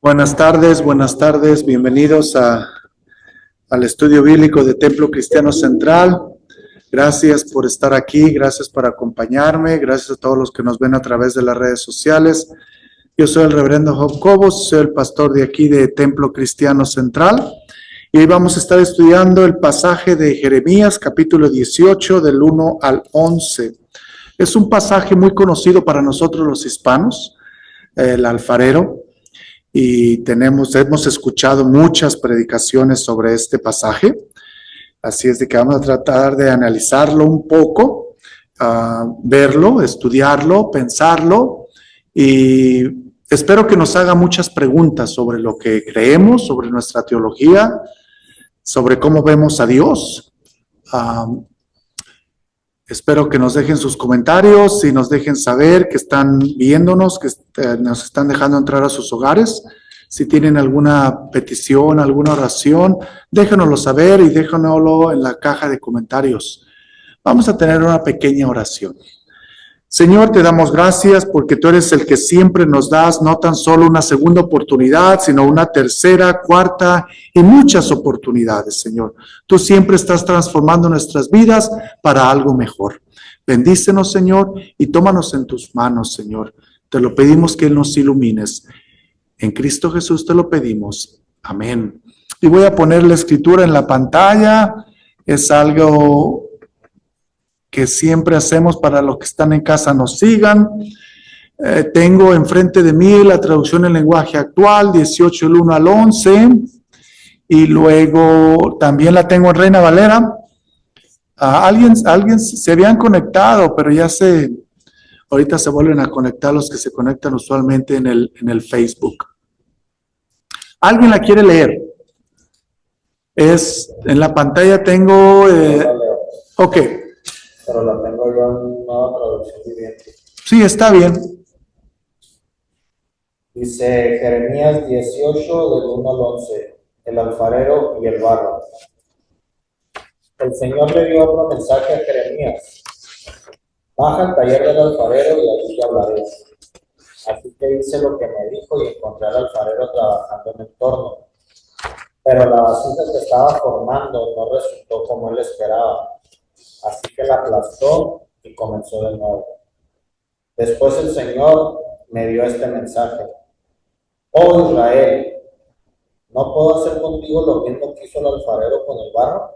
Buenas tardes, bienvenidos al estudio bíblico de Templo Cristiano Central. Gracias por estar aquí, gracias por acompañarme, gracias a todos los que nos ven a través de las redes sociales. Yo soy el reverendo Job Cobos, soy el pastor de aquí de Templo Cristiano Central y hoy vamos a estar estudiando el pasaje de Jeremías, capítulo 18, del 1 al 11. Es un pasaje muy conocido para nosotros los hispanos, el alfarero. Y hemos escuchado muchas predicaciones sobre este pasaje, así es de que vamos a tratar de analizarlo un poco, verlo, estudiarlo, pensarlo, y espero que nos haga muchas preguntas sobre lo que creemos, sobre nuestra teología, sobre cómo vemos a Dios. Espero que nos dejen sus comentarios y nos dejen saber que están viéndonos, que nos están dejando entrar a sus hogares. Si tienen alguna petición, alguna oración, déjenoslo saber y déjenoslo en la caja de comentarios. Vamos a tener una pequeña oración. Señor, te damos gracias porque tú eres el que siempre nos das no tan solo una segunda oportunidad, sino una tercera, cuarta y muchas oportunidades, Señor. Tú siempre estás transformando nuestras vidas para algo mejor. Bendícenos, Señor, y tómanos en tus manos, Señor. Te lo pedimos que nos ilumines. En Cristo Jesús te lo pedimos. Amén. Y voy a poner la escritura en la pantalla. Es algo que siempre hacemos para los que están en casa nos sigan. Tengo enfrente de mí la traducción en lenguaje actual, 18, el 1 al 11, y luego también la tengo en Reina Valera. Alguien se habían conectado, pero ahorita se vuelven a conectar los que se conectan usualmente en el Facebook. ¿Alguien la quiere leer? En la pantalla tengo, ok. Pero la tengo yo en nueva traducción viviente. Sí, está bien. Dice Jeremías 18, del 1 al 11, el alfarero y el barro. El Señor le dio otro mensaje a Jeremías. Baja al taller del alfarero y allí te hablaré. Así que hice lo que me dijo y encontré al alfarero trabajando en el torno. Pero la vasija que estaba formando no resultó como él esperaba. Así que la aplastó y comenzó de nuevo. Después el Señor me dio este mensaje. Oh Israel, ¿no puedo hacer contigo lo mismo que hizo el alfarero con el barro?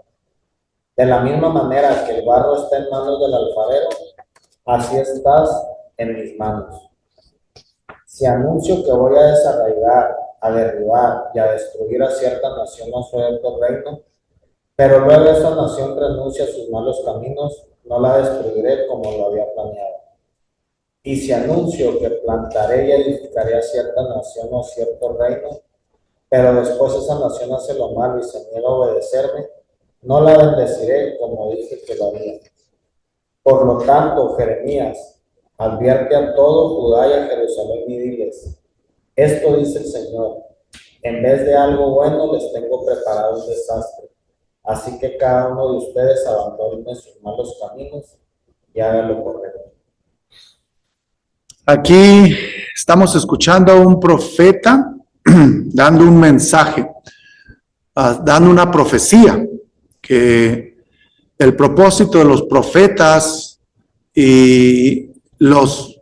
De la misma manera que el barro está en manos del alfarero, así estás en mis manos. Si anuncio que voy a desarraigar, a derribar y a destruir a cierta nación o cierto reino, pero luego esa nación renuncia a sus malos caminos, no la destruiré como lo había planeado. Y si anuncio que plantaré y edificaré a cierta nación o cierto reino, pero después esa nación hace lo malo y se niega a obedecerme, no la bendeciré como dije que lo haría. Por lo tanto, Jeremías, advierte a todo Judá y a Jerusalén y diles, esto dice el Señor, en vez de algo bueno les tengo preparado un desastre. Así que cada uno de ustedes abandone sus malos caminos y haga lo correcto. Aquí estamos escuchando a un profeta dando un mensaje, dando una profecía, que el propósito de los profetas y los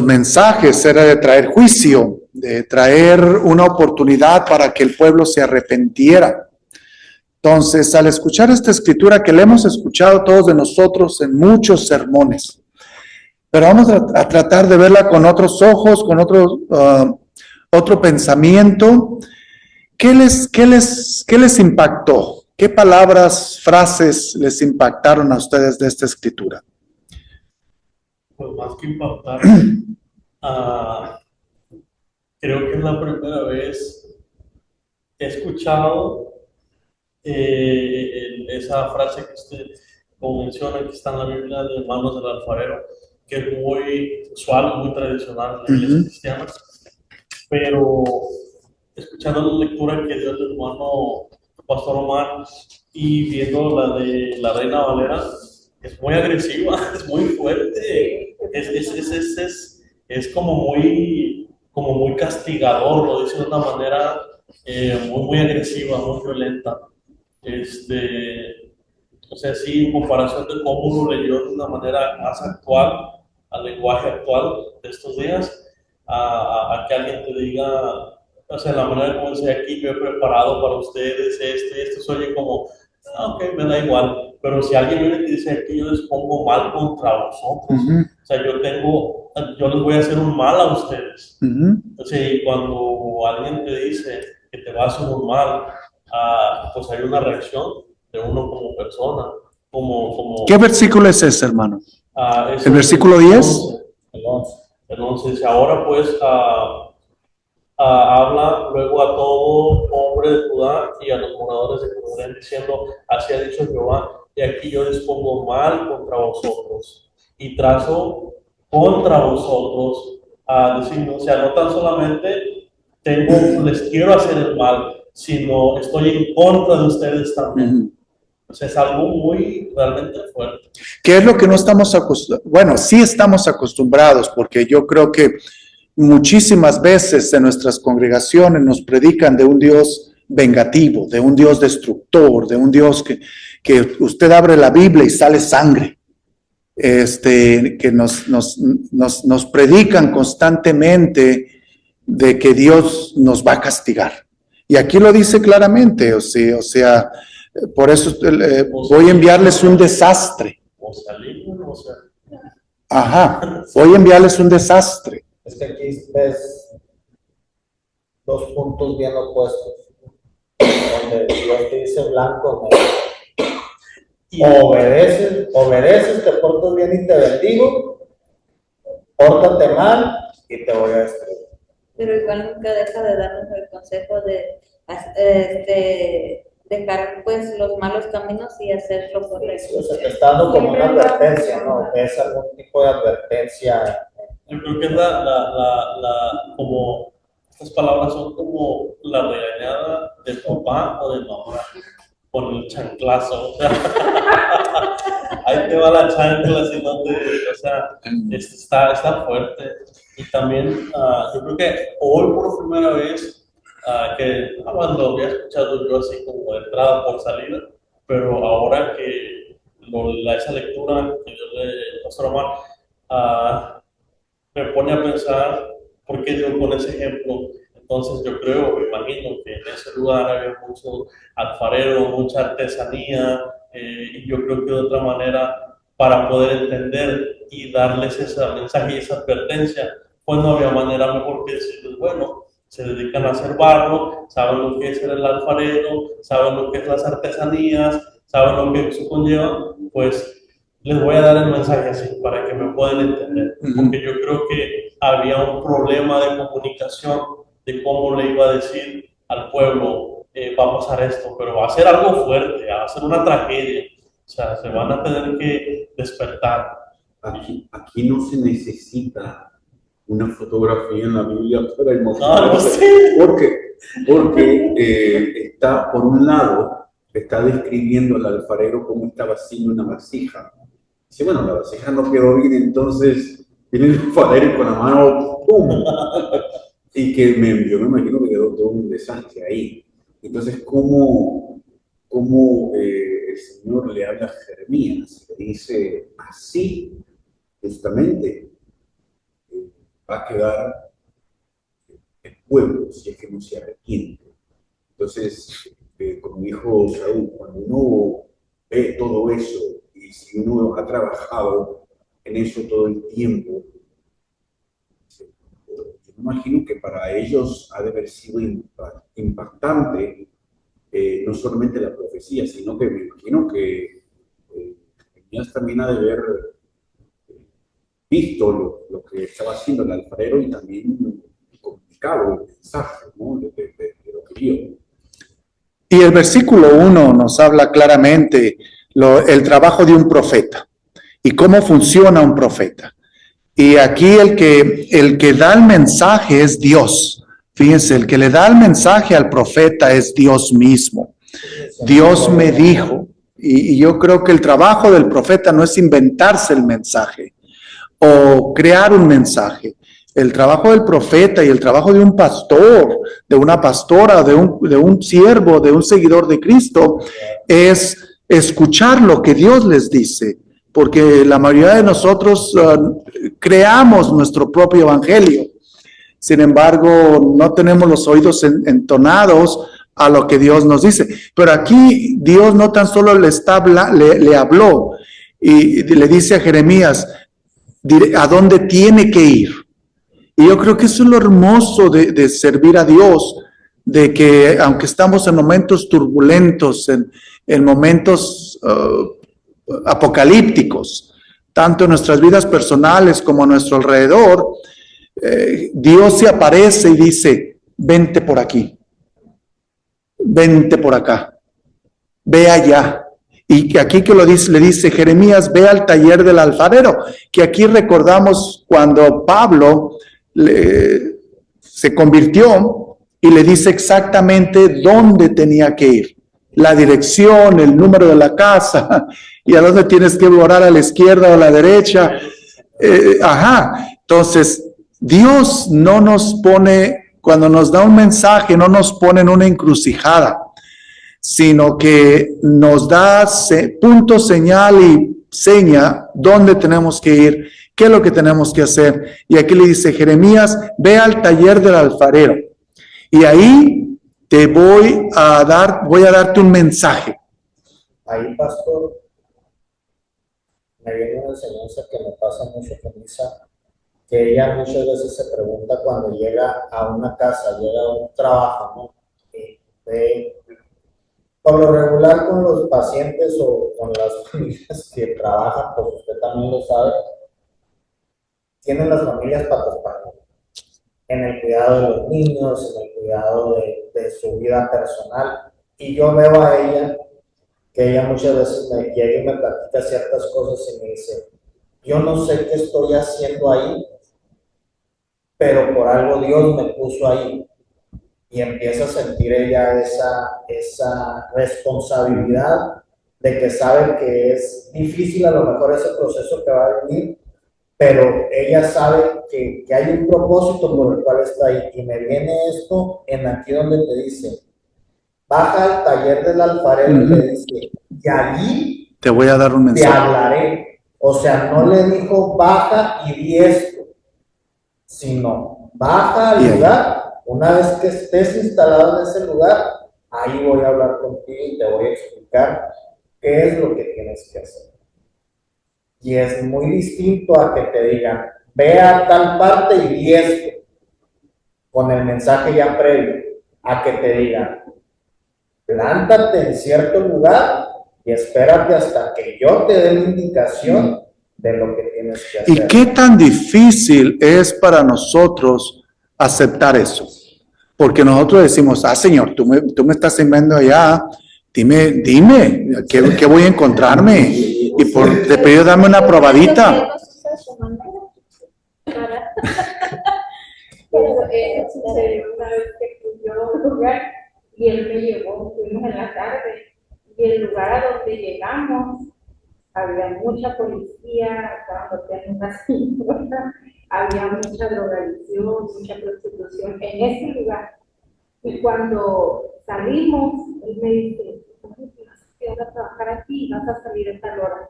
mensajes era de traer juicio, de traer una oportunidad para que el pueblo se arrepintiera. Entonces, al escuchar esta escritura que le hemos escuchado todos de nosotros en muchos sermones, pero vamos a tratar de verla con otros ojos, con otro pensamiento. ¿Qué les impactó? ¿Qué palabras, frases les impactaron a ustedes de esta escritura? Pues más que impactar, creo que es la primera vez que he escuchado esa frase que usted menciona, que está en la Biblia, de manos del alfarero, que es muy usual, muy tradicional en la iglesia cristiana, pero escuchando la lectura que dio el hermano Pastor Omar y viendo la de la Reina Valera, es muy agresiva, es muy fuerte, es como muy como muy castigador, lo dice de una manera muy agresiva, muy violenta. O sea, sí, en comparación de cómo uno leyó de una manera más actual, al lenguaje actual de estos días, a que alguien te diga, o sea, la manera como dice aquí, yo he preparado para ustedes esto se oye como, ok, me da igual, pero si alguien viene y te dice aquí, yo les pongo mal contra vosotros, o sea, yo les voy a hacer un mal a ustedes. Entonces, y cuando alguien te dice que te va a hacer un mal, pues hay una reacción de uno como persona, ¿Qué versículo es ese, hermano? es ¿El versículo 10? El 11. Entonces, ahora pues habla luego a todo hombre de Judá y a los moradores de Jerusalén diciendo, así ha dicho Jehová, y aquí yo les pongo mal contra vosotros y trazo contra vosotros a decir, o sea, no tan solamente les quiero hacer el mal, sino estoy en contra de ustedes también. O sea, es algo muy realmente fuerte. ¿Qué es lo que no estamos acostumbrados? Bueno, sí estamos acostumbrados, porque yo creo que muchísimas veces en nuestras congregaciones nos predican de un Dios vengativo, de un Dios destructor, de un Dios que usted abre la Biblia y sale sangre. Que nos predican constantemente de que Dios nos va a castigar. Y aquí lo dice claramente, o sea, por eso voy a enviarles un desastre. Ajá, voy a enviarles un desastre. Es que aquí ves dos puntos bien opuestos, donde Dios te dice blanco, obedeces, te portas bien y te bendigo, pórtate mal y te voy a destruir. Pero igual nunca deja de darnos el consejo de dejar pues los malos caminos y hacer lo correcto. O sea, te está dando como una advertencia, ¿no? Es algún tipo de advertencia. Yo creo que como estas palabras son como la regañada de papá o de mamá con el chanclazo, o sea, ahí te va la chancla, si no te, o sea, está fuerte. Y también, yo creo que hoy por primera vez, cuando había escuchado yo así como de entrada por salida, pero ahora que esa lectura que yo le pasó a Omar, me pone a pensar por qué yo con ese ejemplo. Entonces yo me imagino que en ese lugar había mucho alfarero, mucha artesanía, y yo creo que de otra manera, para poder entender y darles ese mensaje y esa advertencia, pues no había manera mejor que decirles, bueno, se dedican a hacer barro, saben lo que es el alfarero, saben lo que es las artesanías, saben lo que eso conlleva, pues les voy a dar el mensaje así para que me puedan entender, porque yo creo que había un problema de comunicación de cómo le iba a decir al pueblo, va a pasar esto, pero va a ser algo fuerte, va a ser una tragedia, o sea, se van a tener que despertar. Aquí no se necesita una fotografía en la Biblia para No, sí. Porque está, por un lado, está describiendo al alfarero cómo estaba haciendo una vasija. Dice, bueno, la vasija no quedó bien, entonces viene el alfarero con la mano, ¡pum! Y que yo me imagino que quedó todo un desastre ahí. Entonces, ¿cómo el Señor le habla a Jeremías? Le dice, así, justamente, va a quedar el pueblo si es que no se arrepiente. Entonces, como dijo Saúl, cuando uno ve todo eso y si uno ha trabajado en eso todo el tiempo, yo me imagino que para ellos ha de haber sido impactante no solamente la profecía, sino que me imagino que Jeremías también ha de haber visto lo que estaba haciendo el alfarero y también comunicado el mensaje, ¿no? de lo que vio. Y el versículo 1 nos habla claramente el trabajo de un profeta y cómo funciona un profeta. Y aquí el que da el mensaje es Dios. Fíjense, el que le da el mensaje al profeta es Dios mismo. Dios me dijo, y yo creo que el trabajo del profeta no es inventarse el mensaje o crear un mensaje. El trabajo del profeta y el trabajo de un pastor, de una pastora, de un siervo, de un seguidor de Cristo, es escuchar lo que Dios les dice, porque la mayoría de nosotros creamos nuestro propio evangelio. Sin embargo, no tenemos los oídos entonados a lo que Dios nos dice. Pero aquí Dios no tan solo le habló y le dice a Jeremías a dónde tiene que ir. Y yo creo que eso es lo hermoso de servir a Dios, de que aunque estamos en momentos turbulentos, en momentos apocalípticos, tanto en nuestras vidas personales como a nuestro alrededor, Dios se aparece y dice, vente por aquí, vente por acá, ve allá. Y que aquí que le dice Jeremías, ve al taller del alfarero, que aquí recordamos cuando Pablo se convirtió y le dice exactamente dónde tenía que ir, la dirección, el número de la casa, y a dónde tienes que orar, a la izquierda o a la derecha. Entonces, Dios no nos pone, cuando nos da un mensaje, no nos pone en una encrucijada, sino que nos da punto, señal y seña dónde tenemos que ir, qué es lo que tenemos que hacer. Y aquí le dice Jeremías, ve al taller del alfarero y ahí te voy a darte un mensaje. Ahí, pastor, me viene una enseñanza que me pasa mucho con Isa, que ella muchas veces se pregunta cuando llega a una casa, llega a un trabajo, ¿no? Por lo regular con los pacientes o con las familias que trabajan, pues usted también lo sabe, tienen las familias patas para arriba, en el cuidado de los niños, en el cuidado de su vida personal. Y yo veo a ella, que ella muchas veces me llega y me platica ciertas cosas y me dice, yo no sé qué estoy haciendo ahí, pero por algo Dios me puso ahí. Y empieza a sentir ella esa responsabilidad de que sabe que es difícil a lo mejor ese proceso que va a venir, pero ella sabe que hay un propósito por el cual está ahí. Y me viene esto en aquí donde te dice, baja al taller del alfarero y le dice, y allí te voy a dar un mensaje. Te hablaré. O sea, no le dijo baja y di esto, sino baja al lugar. Una vez que estés instalado en ese lugar, ahí voy a hablar contigo y te voy a explicar qué es lo que tienes que hacer. Y es muy distinto a que te digan, ve a tal parte y di esto, con el mensaje ya previo, a que te digan, plántate en cierto lugar y espérate hasta que yo te dé la indicación de lo que tienes que hacer. ¿Y qué tan difícil es para nosotros aceptar eso? Porque nosotros decimos, Señor, tú me estás enviando allá, dime, ¿qué voy a encontrarme? Y te pido dame una probadita. Pero sucedió una vez que fui yo a un lugar y él me llevó, fuimos en la tarde, y el lugar a donde llegamos había mucha policía, estaban golpeando una señora, había mucha drogadicción, mucha prostitución en ese lugar. Y cuando salimos, él me dice, vas a quedar a trabajar aquí, vas a salir a tal hora.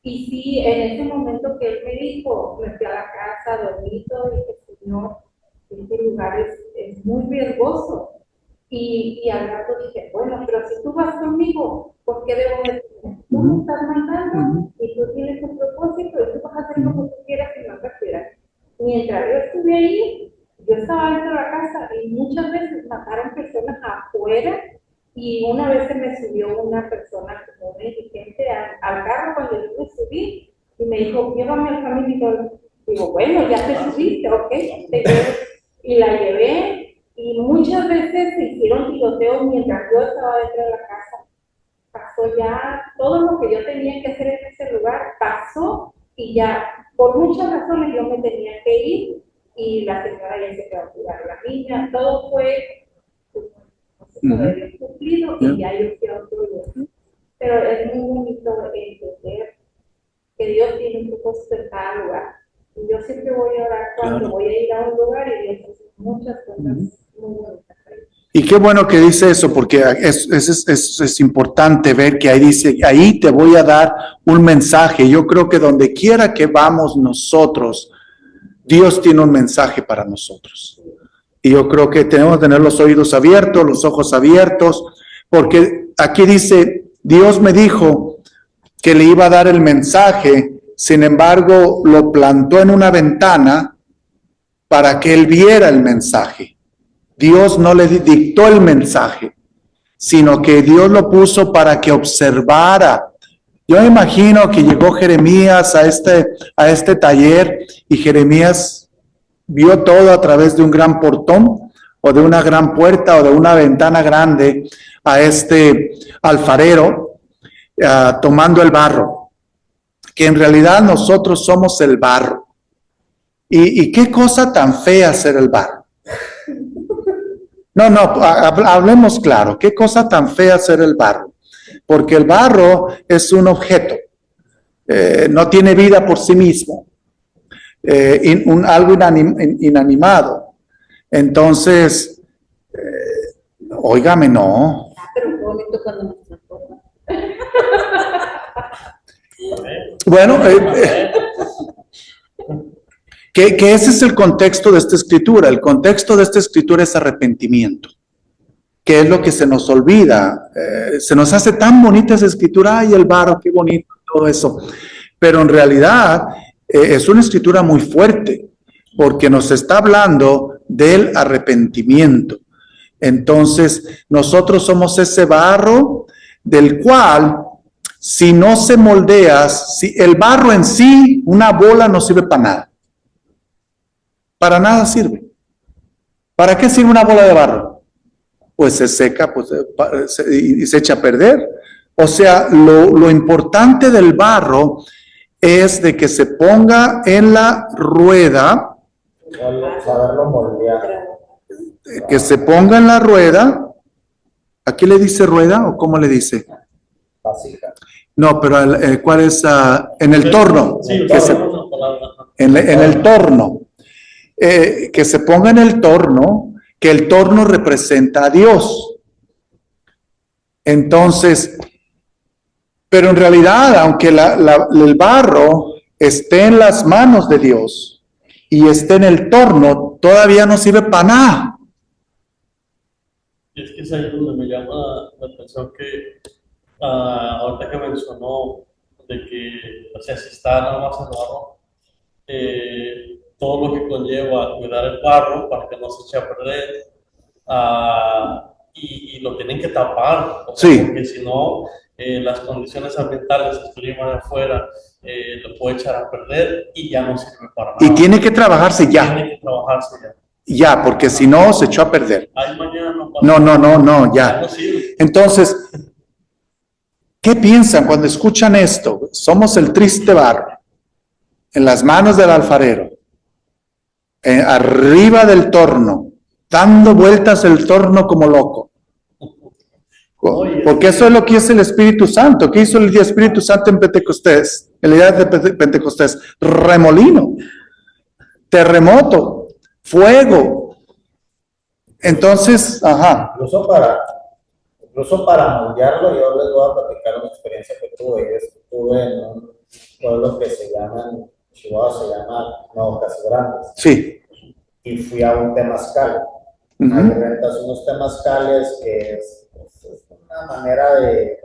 Y sí, en ese momento que él me dijo, me fui a la casa, dormí todo, y dije, Señor, este lugar es muy riesgoso. Y al rato dije, bueno, pero si tú vas conmigo, ¿por qué debo de tener? Tú me estás mandando y tú tienes un propósito y tú vas a hacer lo que tú quieras y no quieras. Mientras yo estuve ahí, yo estaba dentro de la casa y muchas veces mataron personas afuera y una vez se me subió una persona como un indigente al carro cuando yo me subí y me dijo, llévame al camino. Digo, bueno, ya te subiste, ok, te llevo. Y la llevé. Y muchas veces se hicieron tiroteos mientras yo estaba dentro de la casa. Pasó ya todo lo que yo tenía que hacer en ese lugar, pasó y ya por muchas razones yo me tenía que ir y la señora ya se quedó a cuidar a la niña. Todo fue cumplido y ya yo fui a otro lugar. Pero es muy bonito entender que Dios tiene un propósito en cada lugar. Y yo siempre voy a orar cuando Claro. voy a ir a un lugar y Dios hace muchas cosas muy bonitas. Y qué bueno que dice eso, porque es importante ver que ahí dice, ahí te voy a dar un mensaje. Yo creo que donde quiera que vamos nosotros, Dios tiene un mensaje para nosotros. Y yo creo que tenemos que tener los oídos abiertos, los ojos abiertos, porque aquí dice, Dios me dijo que le iba a dar el mensaje, sin embargo, lo plantó en una ventana para que él viera el mensaje. Dios no le dictó el mensaje, sino que Dios lo puso para que observara. Yo me imagino que llegó Jeremías a este taller y Jeremías vio todo a través de un gran portón o de una gran puerta o de una ventana grande a este alfarero tomando el barro, que en realidad nosotros somos el barro. ¿Y qué cosa tan fea ser el barro? No, hablemos claro, qué cosa tan fea ser el barro, porque el barro es un objeto, no tiene vida por sí mismo, algo inanimado. Entonces, óigame, no. Pero qué bonito cuando nos transforma. Bueno, que ese es el contexto de esta escritura. El contexto de esta escritura es arrepentimiento, que es lo que se nos olvida. Se nos hace tan bonita esa escritura, ay, el barro, qué bonito, todo eso. Pero en realidad es una escritura muy fuerte, porque nos está hablando del arrepentimiento. Entonces, nosotros somos ese barro del cual, si no se moldea, si el barro en sí, una bola no sirve para nada. Para nada sirve. ¿Para qué sirve una bola de barro? Pues se seca y se echa a perder. O sea, lo importante del barro es de que se ponga en la rueda, Saberlo moldear. que se ponga en la rueda. ¿Aquí le dice rueda o cómo le dice? Vasija. No, pero ¿cuál es? En el torno. Sí, Que se- la palabra. en el torno. Que se ponga en el torno, que el torno representa a Dios. Entonces, pero en realidad, aunque el barro esté en las manos de Dios y esté en el torno, todavía no sirve para nada. Y es que es ahí donde me llama la atención que ahorita que mencionó de que, o sea, si está nada más en barro, todo lo que conlleva cuidar el barro para que no se eche a perder, y lo tienen que tapar, o sea, Sí. porque si no, las condiciones ambientales, el clima de afuera, lo puede echar a perder y ya no sirve para nada. Y tiene que trabajarse ya, Tiene que trabajarse ya. ya, porque si no, se echó a perder. Ay, mañana no pasa No, nada. ya. No sirve. Entonces, ¿qué piensan cuando escuchan esto? Somos el triste barro en las manos del alfarero, arriba del torno, dando vueltas el torno como loco. Oye, Porque eso es lo que es el Espíritu Santo. ¿Qué hizo el Espíritu Santo en Pentecostés? El día de Pentecostés, remolino, terremoto, fuego. Entonces, ajá. Incluso para moldearlo, yo les voy a platicar una experiencia que tuve. Yo estuve en un pueblo que se llama, en Chihuahua se llama Nuevo Casas Grandes, Sí. y fui a un temazcal. Ujú. Ahí rentas unos temazcales que es una manera de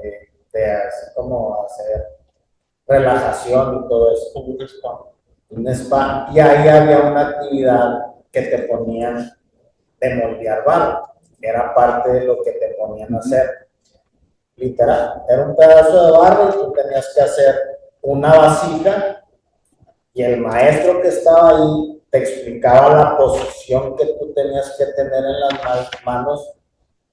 así como hacer relajación y todo eso. como un spa. Un spa, y ahí había una actividad que te ponían de moldear barro, era parte de lo que te ponían a hacer. Literal, era un pedazo de barro y tú tenías que hacer una vasija y el maestro que estaba ahí te explicaba la posición que tú tenías que tener en las manos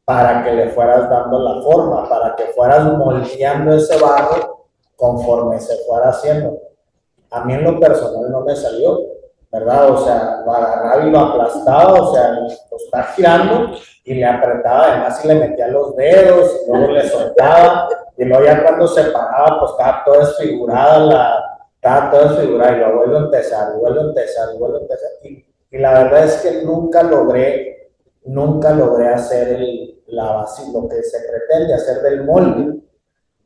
para que le fueras dando la forma, para que fueras moldeando ese barro conforme se fuera haciendo. A mí en lo personal no me salió, ¿verdad? O sea, lo agarraba y lo aplastaba, o sea, lo estaba girando y le apretaba además y le metía los dedos y luego le soltaba y luego ya cuando se paraba pues estaba toda desfigurada Estaba todo desfigurado y lo vuelvo a empezar, y vuelvo a empezar, y vuelvo a empezar. Y la verdad es que nunca logré hacer lo que se pretende hacer del molde.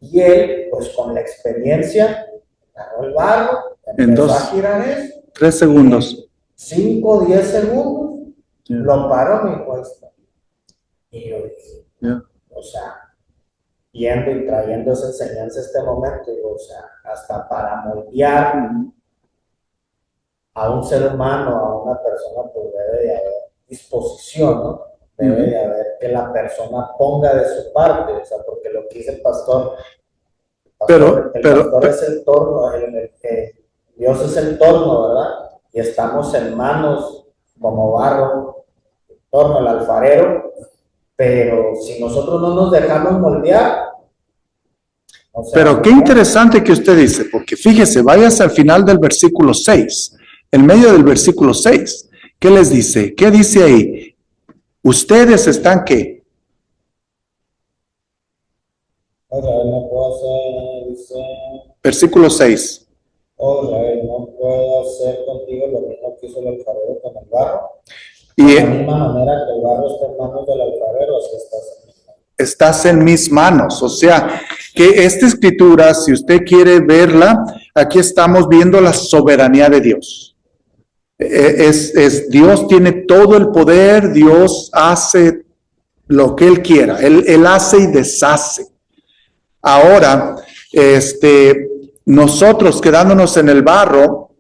Y él, pues con la experiencia, agarró el barro, empezó a girar eso. 3 segundos. 5 o 10 segundos, Yeah. lo paró, me dijo esto. Y yo dije, Yeah. o sea, yendo y trayendo esa enseñanza a este momento, digo, o sea, hasta para moldear a un ser humano, a una persona, pues debe de haber disposición, ¿no? Debe de haber que la persona ponga de su parte, o sea, porque lo que dice el pastor Pero- es el torno, Dios es el torno, ¿verdad? Y estamos en manos como barro, torno, el alfarero, pero si nosotros no nos dejamos moldear, o sea, Pero qué interesante que usted dice, porque fíjese, váyase al final del versículo 6, en medio del versículo 6. ¿Qué les dice? ¿Qué dice ahí? Ustedes están, ¿qué? Israel no puedo hacer, dice, Versículo 6. Israel no puedo hacer contigo lo mismo que hizo el alfarero con el barro. Y De la misma manera que el barro está en manos del alfarero, así estás en mis manos. estás en mis manos. O sea, que esta escritura, si usted quiere verla, aquí estamos viendo la soberanía de Dios. Dios tiene todo el poder, Dios hace lo que Él quiera, Él hace y deshace. Ahora, nosotros quedándonos en el barro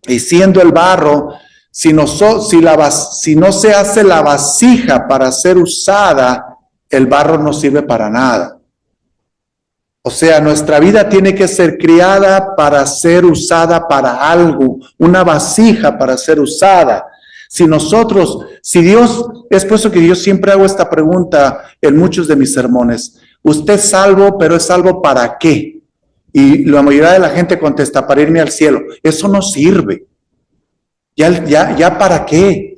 y siendo el barro, si no se hace la vasija para ser usada, el barro no sirve para nada. O sea, nuestra vida tiene que ser criada para ser usada para algo, una vasija para ser usada. Si Dios, es por eso que yo siempre hago esta pregunta en muchos de mis sermones. ¿Usted es salvo, pero es salvo para qué? Y la mayoría de la gente contesta, para irme al cielo. Eso no sirve. ¿Ya para qué?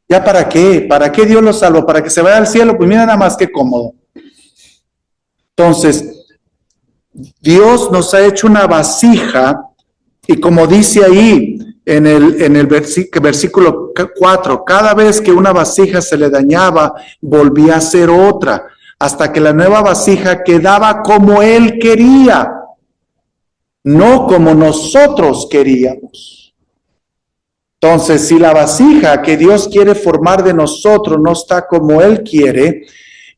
¿Ya para qué? ¿Para qué Dios lo salvó? ¿Para que se vaya al cielo? Pues mira nada más que cómodo. Entonces, Dios nos ha hecho una vasija y como dice ahí en el versículo 4, cada vez que una vasija se le dañaba, volvía a ser otra, hasta que la nueva vasija quedaba como Él quería, no como nosotros queríamos. Entonces, si la vasija que Dios quiere formar de nosotros no está como Él quiere,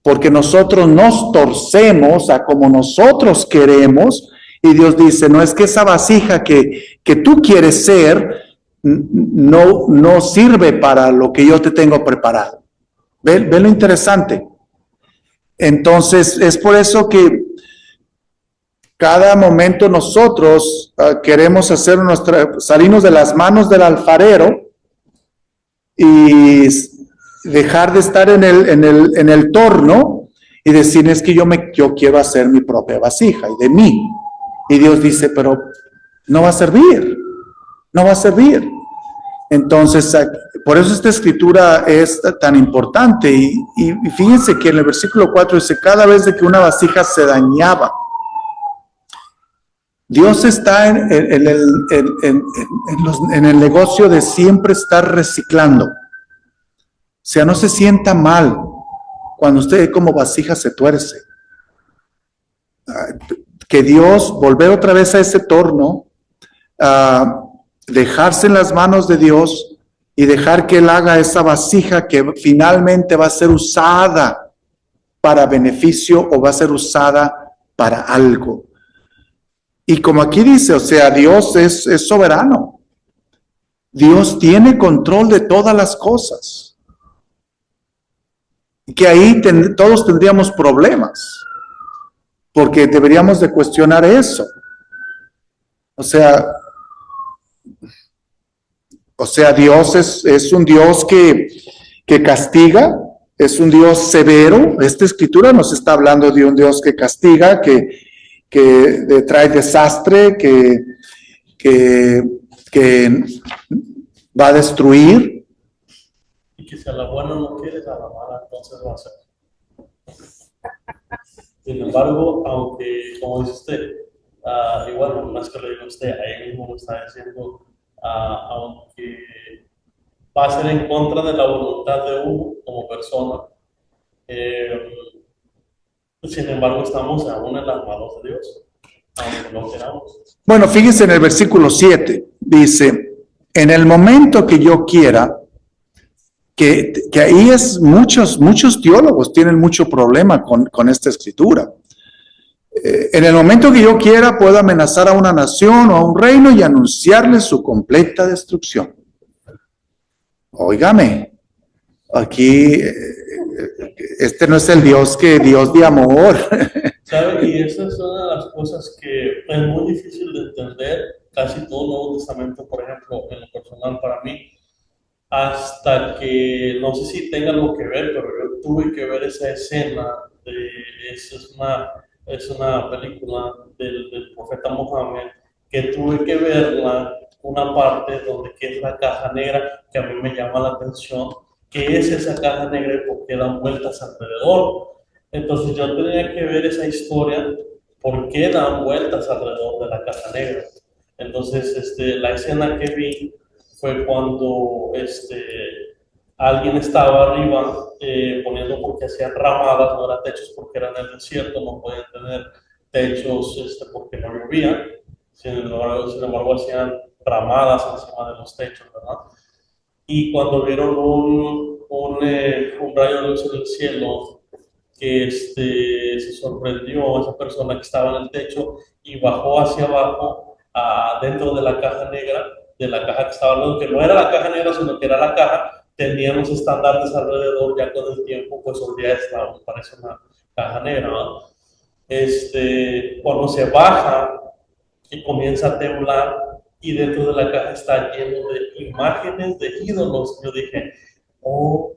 porque nosotros nos torcemos a como nosotros queremos, y Dios dice, no es que esa vasija que tú quieres ser, no sirve para lo que yo te tengo preparado. ¿Ve lo interesante? Entonces, es por eso que cada momento nosotros queremos hacer salirnos de las manos del alfarero y dejar de estar en el torno y decir, es que yo quiero hacer mi propia vasija y de mí. Y Dios dice, pero no va a servir, no va a servir. Entonces, por eso esta escritura es tan importante. Y fíjense que en el versículo 4 dice, cada vez de que una vasija se dañaba, Dios está en el negocio de siempre estar reciclando. O sea, no se sienta mal cuando usted como vasija se tuerce. Que Dios, volver otra vez a ese torno, dejarse en las manos de Dios y dejar que Él haga esa vasija que finalmente va a ser usada para beneficio o va a ser usada para algo. Y como aquí dice, o sea, Dios es soberano. Dios tiene control de todas las cosas. Y que ahí todos tendríamos problemas, porque deberíamos de cuestionar eso. O sea, Dios es un Dios que castiga, es un Dios severo. Esta escritura nos está hablando de un Dios que castiga, que trae desastre, que va a destruir. Y que si a la buena no quieres, a la mala entonces va a ser. Sin embargo, aunque, como dice usted, Y bueno, no es que lo diga usted, ahí mismo lo está diciendo, aunque va a ser en contra de la voluntad de uno como persona, sin embargo estamos aún en las manos de Dios, aunque no queramos. Bueno, fíjense en el versículo 7, dice, en el momento que yo quiera, que ahí es muchos teólogos tienen mucho problema con esta escritura. En el momento que yo quiera, puedo amenazar a una nación o a un reino y anunciarle su completa destrucción. Óigame, aquí este no es el Dios de amor. ¿Sabe? Y esa es una de las cosas que es muy difícil de entender, casi todo el Nuevo Testamento, por ejemplo, en lo personal para mí, hasta que, no sé si tenga algo que ver, pero yo tuve que ver esa escena, es una película del profeta Mohammed, que tuve que verla, una parte donde que es la caja negra, que a mí me llama la atención, que es esa caja negra y por qué dan vueltas alrededor. Entonces yo tenía que ver esa historia, por qué dan vueltas alrededor de la caja negra. Entonces la escena que vi fue cuando alguien estaba arriba poniendo, porque hacían ramadas, no eran techos porque era en el desierto, no podían tener techos porque no llovía, sin embargo hacían ramadas encima de los techos, ¿verdad? Y cuando vieron un rayo de luz en el cielo, que se sorprendió esa persona que estaba en el techo y bajó hacia abajo, dentro de la caja negra, de la caja que estaba hablando, que no era la caja negra, sino que era la caja, tenían los estandartes alrededor, ya con el tiempo, pues hoy día parece una caja negra, ¿no? Cuando se baja y comienza a temblar, y dentro de la caja está lleno de imágenes de ídolos, yo dije, oh,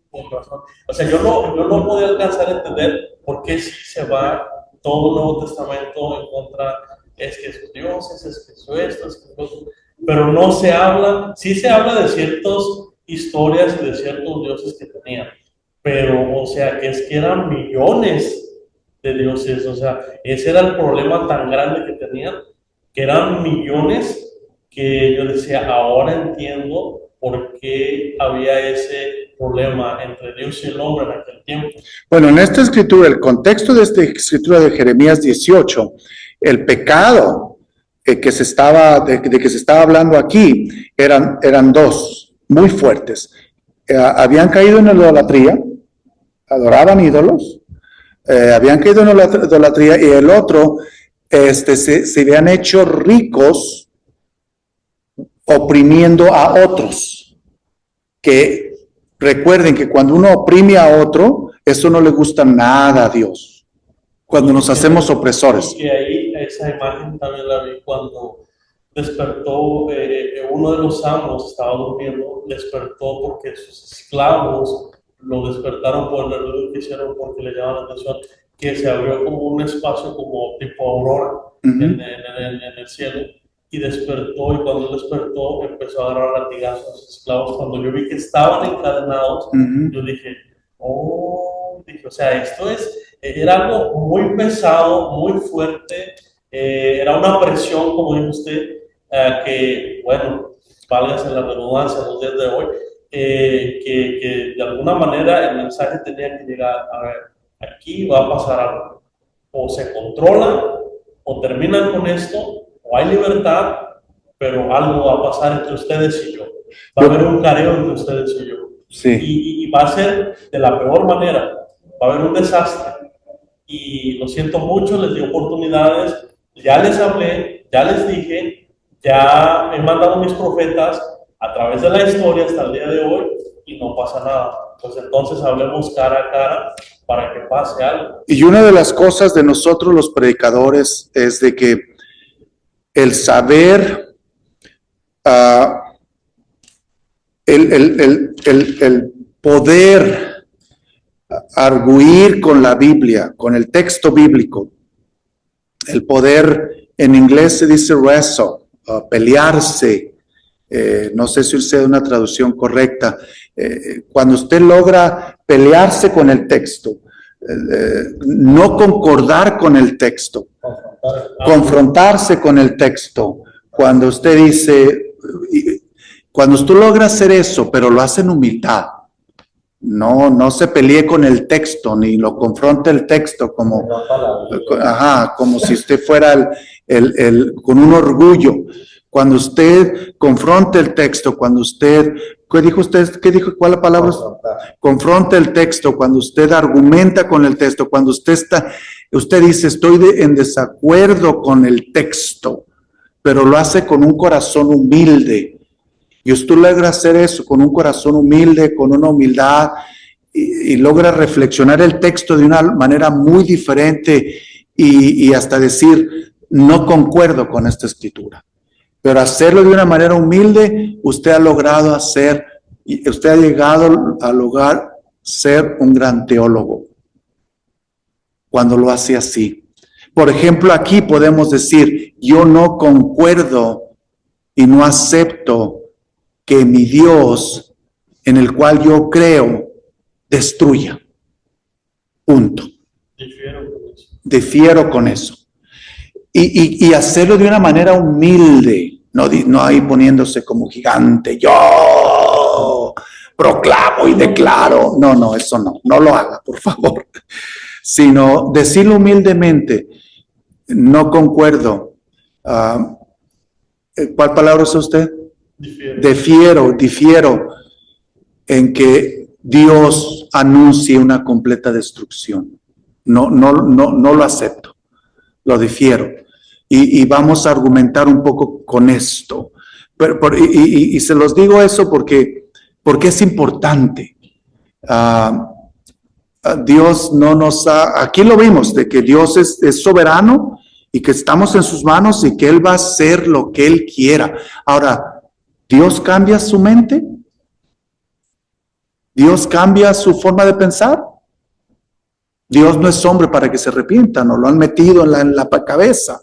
con razón. O sea, yo no podía alcanzar a entender por qué si se va todo el Nuevo Testamento en contra, es que sus dioses, es que eso esto, es que eso, pero no se habla, sí se habla de ciertas historias y de ciertos dioses que tenían, pero, o sea, que es que eran millones de dioses, o sea, ese era el problema tan grande que tenían, que eran millones, que yo decía, ahora entiendo por qué había ese problema entre Dios y el hombre en aquel tiempo. Bueno, en esta escritura, el contexto de esta escritura de Jeremías 18, el pecado de que se estaba hablando aquí, eran dos, muy fuertes. Habían caído en la idolatría, adoraban ídolos, habían caído en la idolatría, y el otro, se habían hecho ricos oprimiendo a otros. Que recuerden que cuando uno oprime a otro, eso no le gusta nada a Dios, cuando nos hacemos opresores. Y ahí esa imagen también la vi cuando despertó, uno de los amos estaba durmiendo, despertó porque sus esclavos lo despertaron por el ruido que hicieron, porque le llamaban la atención, que se abrió como un espacio como tipo aurora en el cielo, y despertó, y cuando despertó empezó a agarrar latigazos a sus esclavos. Cuando yo vi que estaban encadenados, yo dije, o sea, era algo muy pesado, muy fuerte, era una presión, como dijo usted, que, bueno, válgase la redundancia los días de hoy, que de alguna manera el mensaje tenía que llegar, a ver, aquí va a pasar algo, o se controla, o terminan con esto, o hay libertad, pero algo va a pasar entre ustedes y yo, va a haber un careo entre ustedes y yo. Sí. Y va a ser de la peor manera, va a haber un desastre, y lo siento mucho, les di oportunidades, ya les hablé, ya les dije, ya he mandado mis profetas a través de la historia hasta el día de hoy, y no pasa nada. Pues entonces hablemos cara a cara para que pase algo. Y una de las cosas de nosotros los predicadores es de que el saber, el poder arguir con la Biblia, con el texto bíblico, el poder, en inglés se dice wrestle, pelearse, no sé si usted una traducción correcta, cuando usted logra pelearse con el texto, no concordar con el texto, confrontarse con el texto. Cuando usted dice, cuando tú logras hacer eso, pero lo hace en humildad, no se pelee con el texto, ni lo confronte el texto como, como si usted fuera con un orgullo. Cuando usted confronte el texto, cuando usted, ¿qué dijo usted? ¿Qué dijo? ¿Cuál la palabra? Confronte el texto, cuando usted argumenta con el texto, cuando usted dice, estoy en desacuerdo con el texto, pero lo hace con un corazón humilde. Y usted logra hacer eso con un corazón humilde, con una humildad, y logra reflexionar el texto de una manera muy diferente y hasta decir, no concuerdo con esta escritura. Pero hacerlo de una manera humilde, usted ha logrado usted ha llegado a lograr ser un gran teólogo. Cuando lo hace así. Por ejemplo, aquí podemos decir, yo no concuerdo y no acepto que mi Dios, en el cual yo creo, destruya. Punto. Difiero con eso. Y hacerlo de una manera humilde, no ahí poniéndose como gigante, yo proclamo y declaro. No, eso no lo haga, por favor. Sino decirlo humildemente, no concuerdo. ¿Cuál palabra usa usted? Difiero en que Dios anuncie una completa destrucción. No lo acepto, lo difiero. Y vamos a argumentar un poco con esto. Y se los digo eso porque es importante. Dios no nos ha, aquí lo vimos, de que Dios es soberano y que estamos en sus manos y que Él va a hacer lo que Él quiera. Ahora, ¿Dios cambia su mente? ¿Dios cambia su forma de pensar? Dios no es hombre para que se arrepienta, nos lo han metido en la cabeza.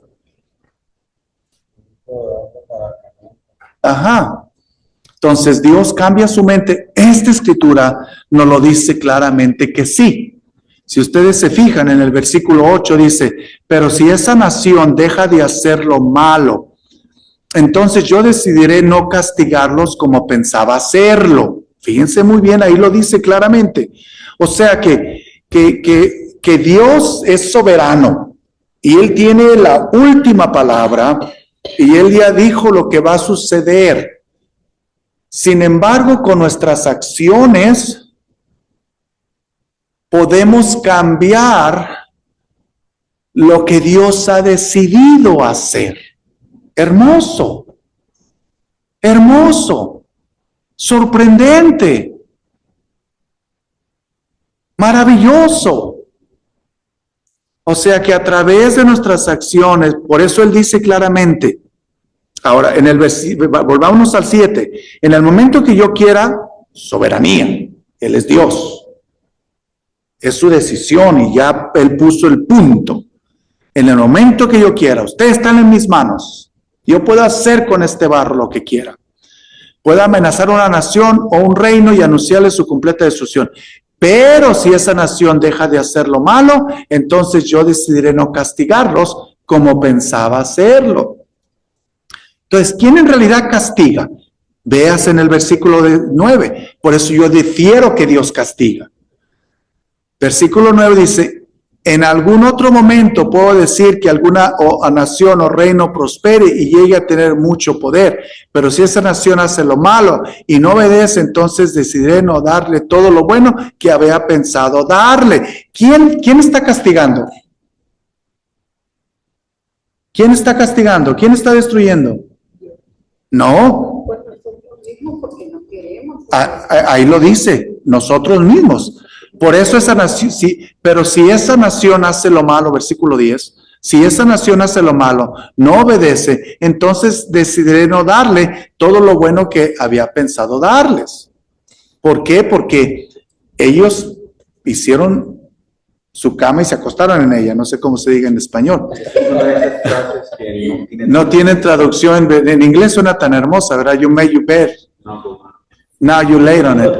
Entonces Dios cambia su mente. Esta escritura nos lo dice claramente que sí. Si ustedes se fijan en el versículo 8 dice, pero si esa nación deja de hacer lo malo, entonces yo decidiré no castigarlos como pensaba hacerlo. Fíjense muy bien, ahí lo dice claramente. O sea que Dios es soberano y Él tiene la última palabra y Él ya dijo lo que va a suceder. Sin embargo, con nuestras acciones podemos cambiar lo que Dios ha decidido hacer. Hermoso, sorprendente, maravilloso. O sea que a través de nuestras acciones, por eso Él dice claramente, ahora en el versículo, volvámonos al 7, en el momento que yo quiera, soberanía, Él es Dios. Es su decisión y ya Él puso el punto. En el momento que yo quiera, ustedes están en mis manos. Yo puedo hacer con este barro lo que quiera. Puedo amenazar a una nación o un reino y anunciarle su completa destrucción. Pero si esa nación deja de hacer lo malo, entonces yo decidiré no castigarlos como pensaba hacerlo. Entonces, ¿quién en realidad castiga? Veas en el versículo 9. Por eso yo difiero que Dios castiga. Versículo 9 dice, en algún otro momento puedo decir que alguna nación o reino prospere y llegue a tener mucho poder, pero si esa nación hace lo malo y no obedece, entonces decidiré no darle todo lo bueno que había pensado darle. ¿Quién está castigando? ¿Quién está castigando? ¿Quién está destruyendo? No. Pues nosotros mismos porque no queremos. Ahí lo dice, nosotros mismos. Por eso esa nación, sí, pero si esa nación hace lo malo, versículo 10, si esa nación hace lo malo, no obedece, entonces decidiré no darle todo lo bueno que había pensado darles. ¿Por qué? Porque ellos hicieron su cama y se acostaron en ella, no sé cómo se diga en español. Es una de esas frases que no tienen traducción, en inglés suena tan hermosa, ¿verdad? You made your bed, now you laid on it.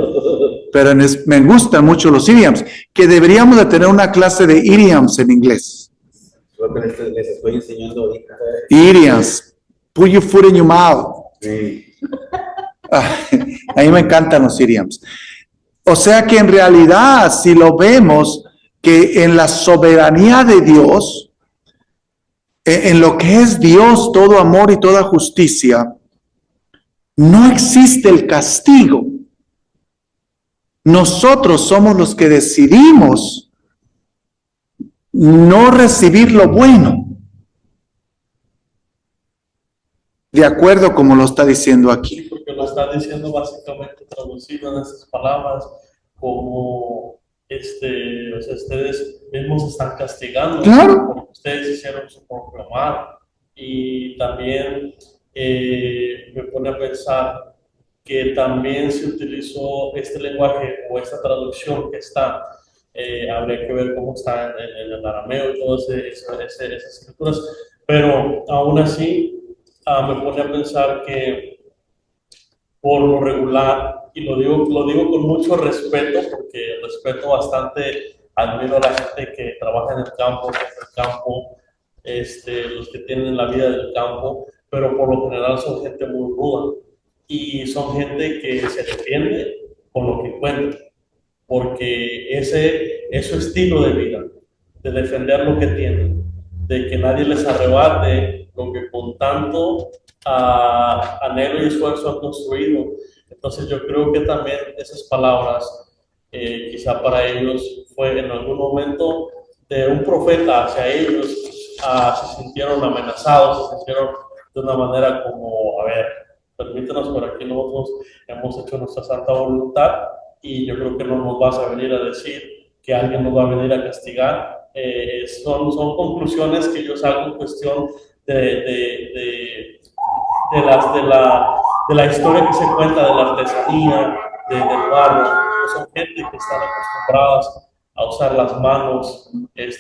Pero me gustan mucho los idioms, que deberíamos de tener una clase de idioms en inglés. Lo que les estoy enseñando ahorita. Irians. Put your foot in your mouth. Sí. A mí me encantan los idioms. O sea que en realidad, si lo vemos, que en la soberanía de Dios, en lo que es Dios, todo amor y toda justicia, no existe el castigo. Nosotros somos los que decidimos no recibir lo bueno. De acuerdo como lo está diciendo aquí. Porque lo está diciendo básicamente traducido en esas palabras como o sea, ustedes mismos se están castigando, Claro. porque ustedes hicieron su propio mal. Y también me pone a pensar que también se utilizó este lenguaje o esta traducción que está, habría que ver cómo está en el arameo y todas esas escrituras, pero aún así me pone a pensar que por lo regular, y lo digo con mucho respeto, porque respeto bastante, admiro a la gente que trabaja en el campo, los que tienen la vida del campo, pero por lo general son gente muy ruda y son gente que se defiende con lo que encuentra, porque ese es su estilo de vida, de defender lo que tienen, de que nadie les arrebate lo que con tanto anhelo y esfuerzo han construido. Entonces yo creo que también esas palabras quizá para ellos fue en algún momento de un profeta hacia ellos, se sintieron amenazados, se sintieron de una manera como, a ver, permítanos, por aquí nosotros hemos hecho nuestra santa voluntad y yo creo que no nos vas a venir a decir que alguien nos va a venir a castigar. Son conclusiones que yo saco en cuestión de la historia que se cuenta de la artesanía, del barro. Son gente que están acostumbradas a usar las manos,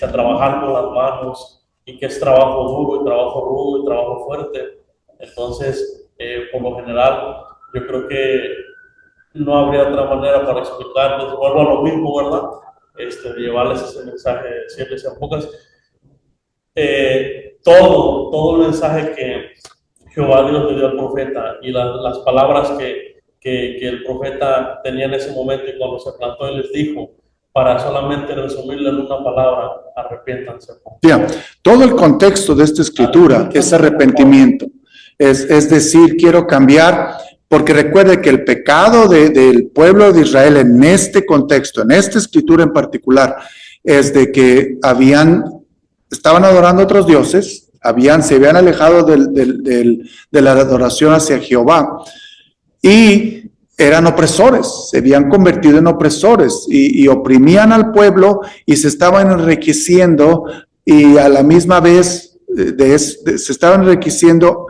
a trabajar con las manos, y que es trabajo duro, y trabajo rudo, y trabajo fuerte. Entonces, por lo general, yo creo que no habría otra manera para explicarles, vuelvo a lo mismo, ¿verdad? De llevarles ese mensaje, de decirles en pocas, todo el mensaje que Jehová Dios le dio al profeta y las palabras que el profeta tenía en ese momento y cuando se plantó y les dijo, para solamente resumirle en una palabra, arrepiéntanse. Yeah. Todo el contexto de esta escritura es arrepentimiento. Es decir, quiero cambiar, porque recuerde que el pecado del pueblo de Israel en este contexto, en esta escritura en particular, es de que estaban adorando a otros dioses, se habían alejado de la adoración hacia Jehová y eran opresores, se habían convertido en opresores y oprimían al pueblo y se estaban enriqueciendo y a la misma vez se estaban enriqueciendo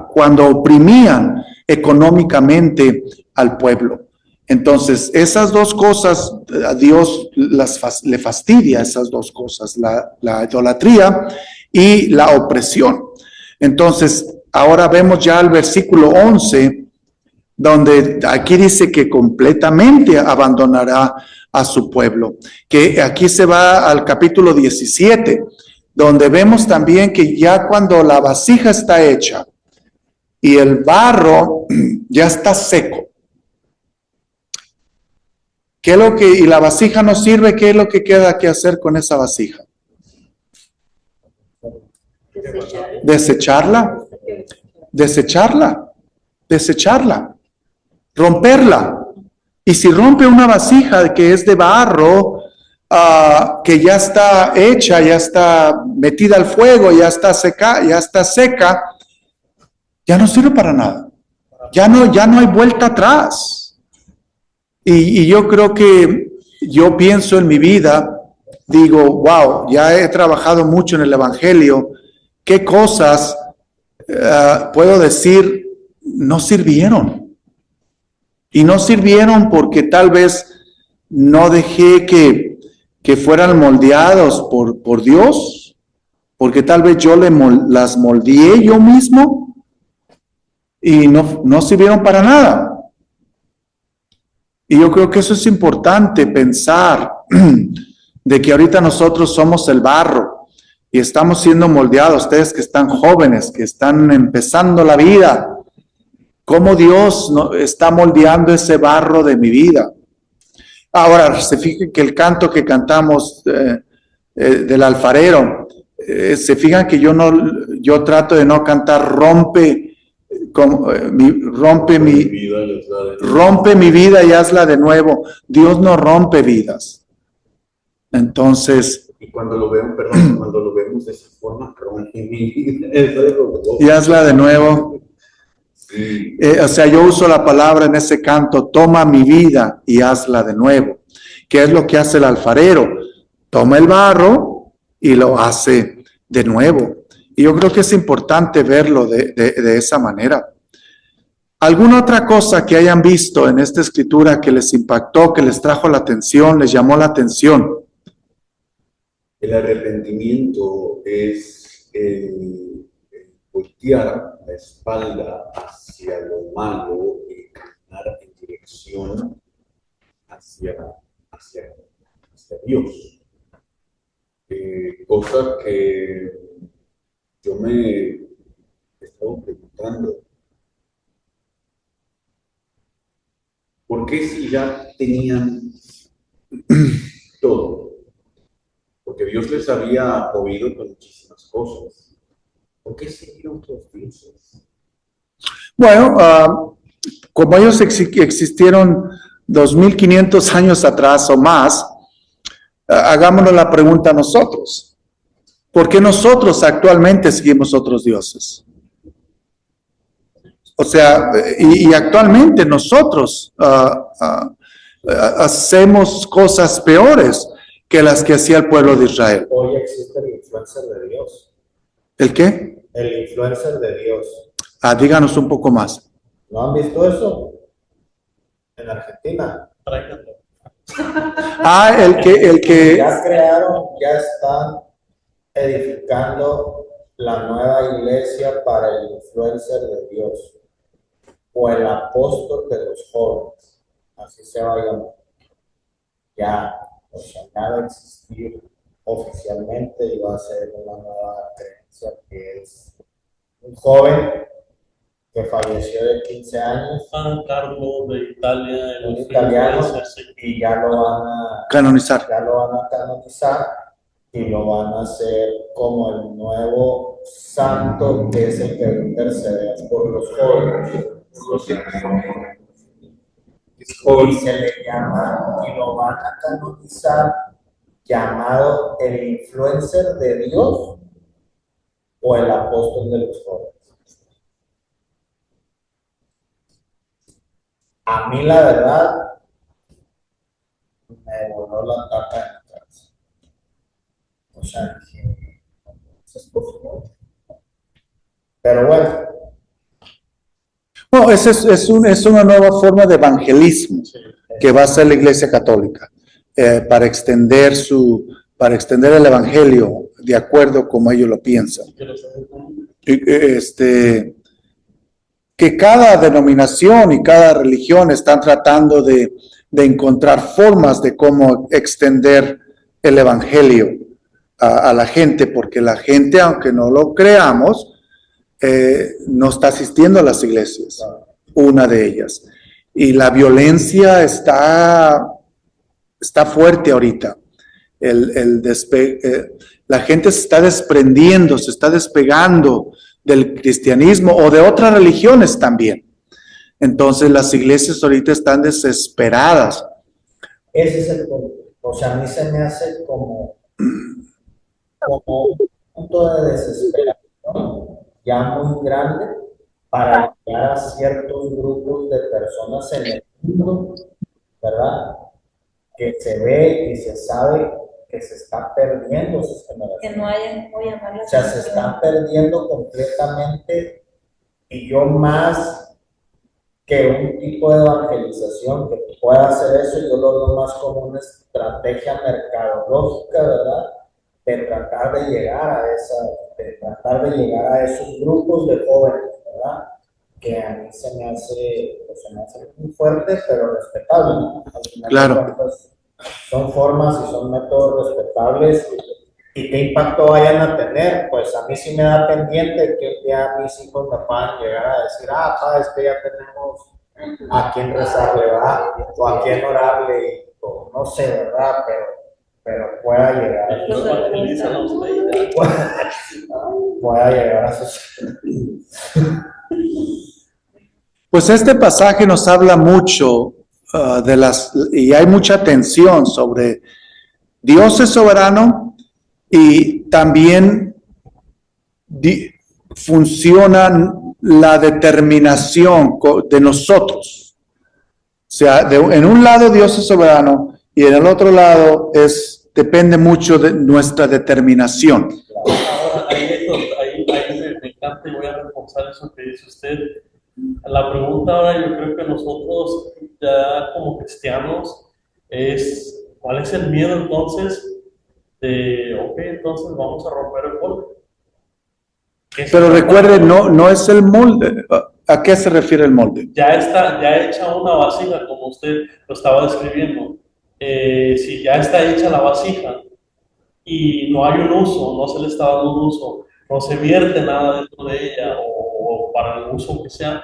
cuando oprimían económicamente al pueblo. Entonces, esas dos cosas, a Dios le fastidia esas dos cosas, la idolatría y la opresión. Entonces, ahora vemos ya el versículo 11, donde aquí dice que completamente abandonará a su pueblo. Que aquí se va al capítulo 17, donde vemos también que ya cuando la vasija está hecha y el barro ya está seco, y la vasija no sirve, ¿qué es lo que queda que hacer con esa vasija? Desecharla, romperla. Y si rompe una vasija que es de barro, que ya está hecha, ya está metida al fuego, ya está seca, ya no sirve para nada. Ya no hay vuelta atrás. Y yo creo que yo pienso en mi vida, digo, wow, ya he trabajado mucho en el Evangelio, ¿qué cosas puedo decir no sirvieron? Y no sirvieron porque tal vez no dejé que fueran moldeados por Dios, porque tal vez yo las moldeé yo mismo y no sirvieron para nada. Y yo creo que eso es importante pensar, de que ahorita nosotros somos el barro y estamos siendo moldeados, ustedes que están jóvenes, que están empezando la vida, cómo Dios está moldeando ese barro de mi vida. Ahora, se fijen que el canto que cantamos del alfarero, se fijan que yo trato de no cantar rompe mi vida y hazla de nuevo. Dios no rompe vidas. Entonces, Y cuando lo vemos, perdón, cuando lo vemos de esa forma, rompe mi vida. y hazla de nuevo. Sí. O sea, yo uso la palabra en ese canto, toma mi vida y hazla de nuevo. ¿Qué es lo que hace el alfarero? Toma el barro y lo hace de nuevo. Y yo creo que es importante verlo de esa manera. ¿Alguna otra cosa que hayan visto en esta escritura que les impactó, que les trajo la atención, les llamó la atención? El arrepentimiento es el voltear la espalda hacia lo malo y caminar en dirección hacia Dios. Cosa que yo me he estado preguntando. ¿Por qué si ya tenían todo? Porque Dios les había proveído con muchísimas cosas. ¿Por qué seguir otros dioses? Bueno, como ellos existieron 2500 años atrás o más, hagámonos la pregunta a nosotros. ¿Por qué nosotros actualmente seguimos otros dioses? O sea, y actualmente nosotros hacemos cosas peores que las que hacía el pueblo de Israel. Hoy existe el influencer de Dios. ¿El qué? El influencer de Dios. Díganos un poco más. ¿No han visto eso? En Argentina. El que Ya crearon, ya están edificando la nueva iglesia para el influencer de Dios. O el apóstol de los jóvenes. Así se va a llamar. Ya, o sea, ya va a existir oficialmente y va a ser una nueva creencia que es un joven que falleció de 15 años, San Carlos de Italia, un italiano, y ya lo van a canonizar. canonizar y lo van a hacer como el nuevo santo que es el que intercede por los jóvenes. Y se le llama, y lo van a canonizar llamado el influencer de Dios o el apóstol de los jóvenes. A mí la verdad me voló la tapa en la cabeza. O sea, que eso es posible. Pero bueno, No, es una nueva forma de evangelismo que va a hacer la Iglesia Católica para extender el evangelio de acuerdo como ellos lo piensan. Que cada denominación y cada religión están tratando de encontrar formas de cómo extender el evangelio a la gente, porque la gente, aunque no lo creamos, no está asistiendo a las iglesias, una de ellas. Y la violencia está fuerte ahorita. La gente se está desprendiendo, se está despegando del cristianismo o de otras religiones también. Entonces las iglesias ahorita están desesperadas. ese es el punto. O sea, a mí se me hace como un punto de desesperación ya muy grande para llegar a ciertos grupos de personas en el mundo, ¿verdad? Que se ve y se sabe que se está perdiendo esas Que generaciones. no haya como llamar la O sea, se atención. están perdiendo completamente, y yo más que un tipo de evangelización que pueda hacer eso, yo lo veo más como una estrategia mercadológica, ¿verdad? De tratar de llegar a esos grupos de jóvenes, ¿verdad? Que a mí se me hace muy fuerte, pero respetable, ¿no? Al final de Claro. cuentas, son formas y son métodos respetables y qué impacto vayan a tener. Pues a mí sí me da pendiente que un día mis hijos me puedan llegar a decir, pa, es que ya tenemos a quién rezarle, ¿verdad? O a quién orarle, o no sé, ¿verdad? Pero pueda llegar. Los evangelizan a usted. Pueda llegar a sus... Pues este pasaje nos habla mucho y hay mucha tensión sobre Dios es soberano y también funciona la determinación de nosotros. O sea, en un lado Dios es soberano y en el otro lado depende mucho de nuestra determinación. Ahora, ahí me encanta y voy a reforzar eso que dice usted. La pregunta ahora, yo creo que nosotros ya como cristianos es, ¿cuál es el miedo entonces entonces vamos a romper el molde? Pero recuerden, no es el molde. ¿A qué se refiere el molde? Ya hecha una vasija, como usted lo estaba describiendo. Si ya está hecha la vasija y no hay un uso, no se le está dando un uso, no se vierte nada dentro de ella o para el uso que sea,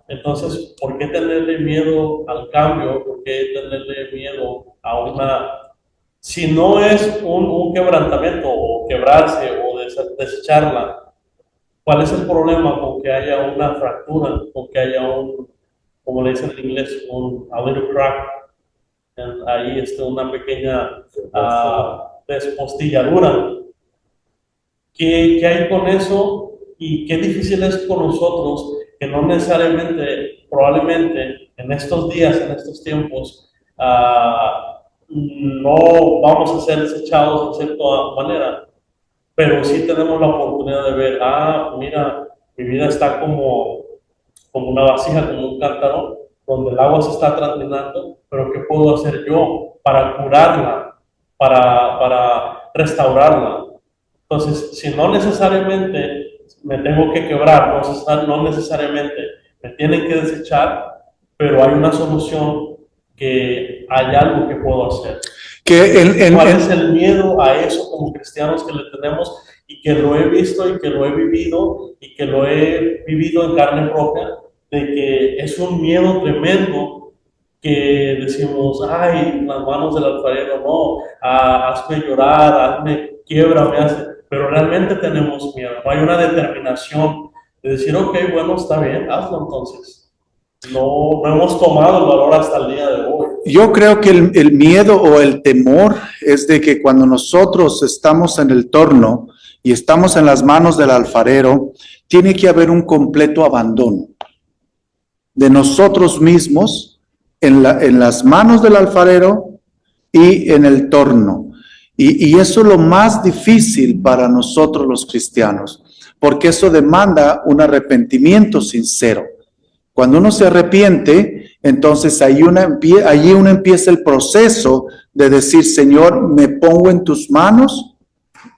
entonces, ¿por qué tenerle miedo al cambio? ¿Por qué tenerle miedo a si no es un quebrantamiento o quebrarse o desecharla? ¿Cuál es el problema con que haya una fractura, con que haya como le dicen en inglés, a little crack? Ahí está una pequeña despostilladura. ¿Qué hay con eso? Y qué difícil es con nosotros, que no necesariamente, probablemente, en estos días, en estos tiempos, no vamos a ser desechados de cierta manera, pero sí tenemos la oportunidad de ver, mira, mi vida está como una vasija, como un cántaro, donde el agua se está transminando, pero ¿qué puedo hacer yo para curarla, para restaurarla? Entonces, si no necesariamente me tengo que quebrar, no necesariamente me tienen que desechar, pero hay una solución, que hay algo que puedo hacer. ¿Cuál es el miedo a eso como cristianos que le tenemos? Y que lo he visto y que lo he vivido y que lo he vivido en carne propia, de que es un miedo tremendo que decimos, ay, las manos del alfarero, no, hazme llorar, quiebrame, pero realmente tenemos miedo, no hay una determinación de decir, ok, bueno, está bien, hazlo entonces. No hemos tomado el valor hasta el día de hoy. Yo creo que el miedo o el temor es de que cuando nosotros estamos en el torno y estamos en las manos del alfarero, tiene que haber un completo abandono de nosotros mismos en las manos del alfarero y en el torno. Y eso es lo más difícil para nosotros los cristianos, porque eso demanda un arrepentimiento sincero. Cuando uno se arrepiente, entonces allí uno empieza el proceso de decir, Señor, me pongo en tus manos,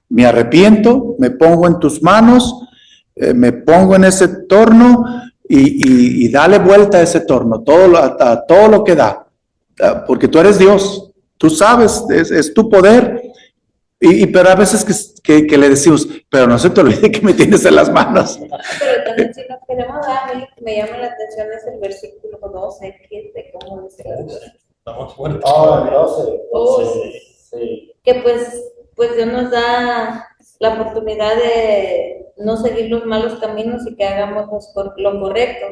me arrepiento, me pongo en tus manos, me pongo en ese torno y dale vuelta a ese torno, a todo lo que da, porque tú eres Dios, tú sabes, es tu poder. Pero a veces que le decimos, pero no se te olvide que me tienes en las manos. Pero también si nos queremos dar, a mí lo que me llama la atención es el versículo 12, que es de cómo dice las cosas. Estamos fuertes. Sí. Que pues Dios nos da la oportunidad de no seguir los malos caminos y que hagamos lo correcto.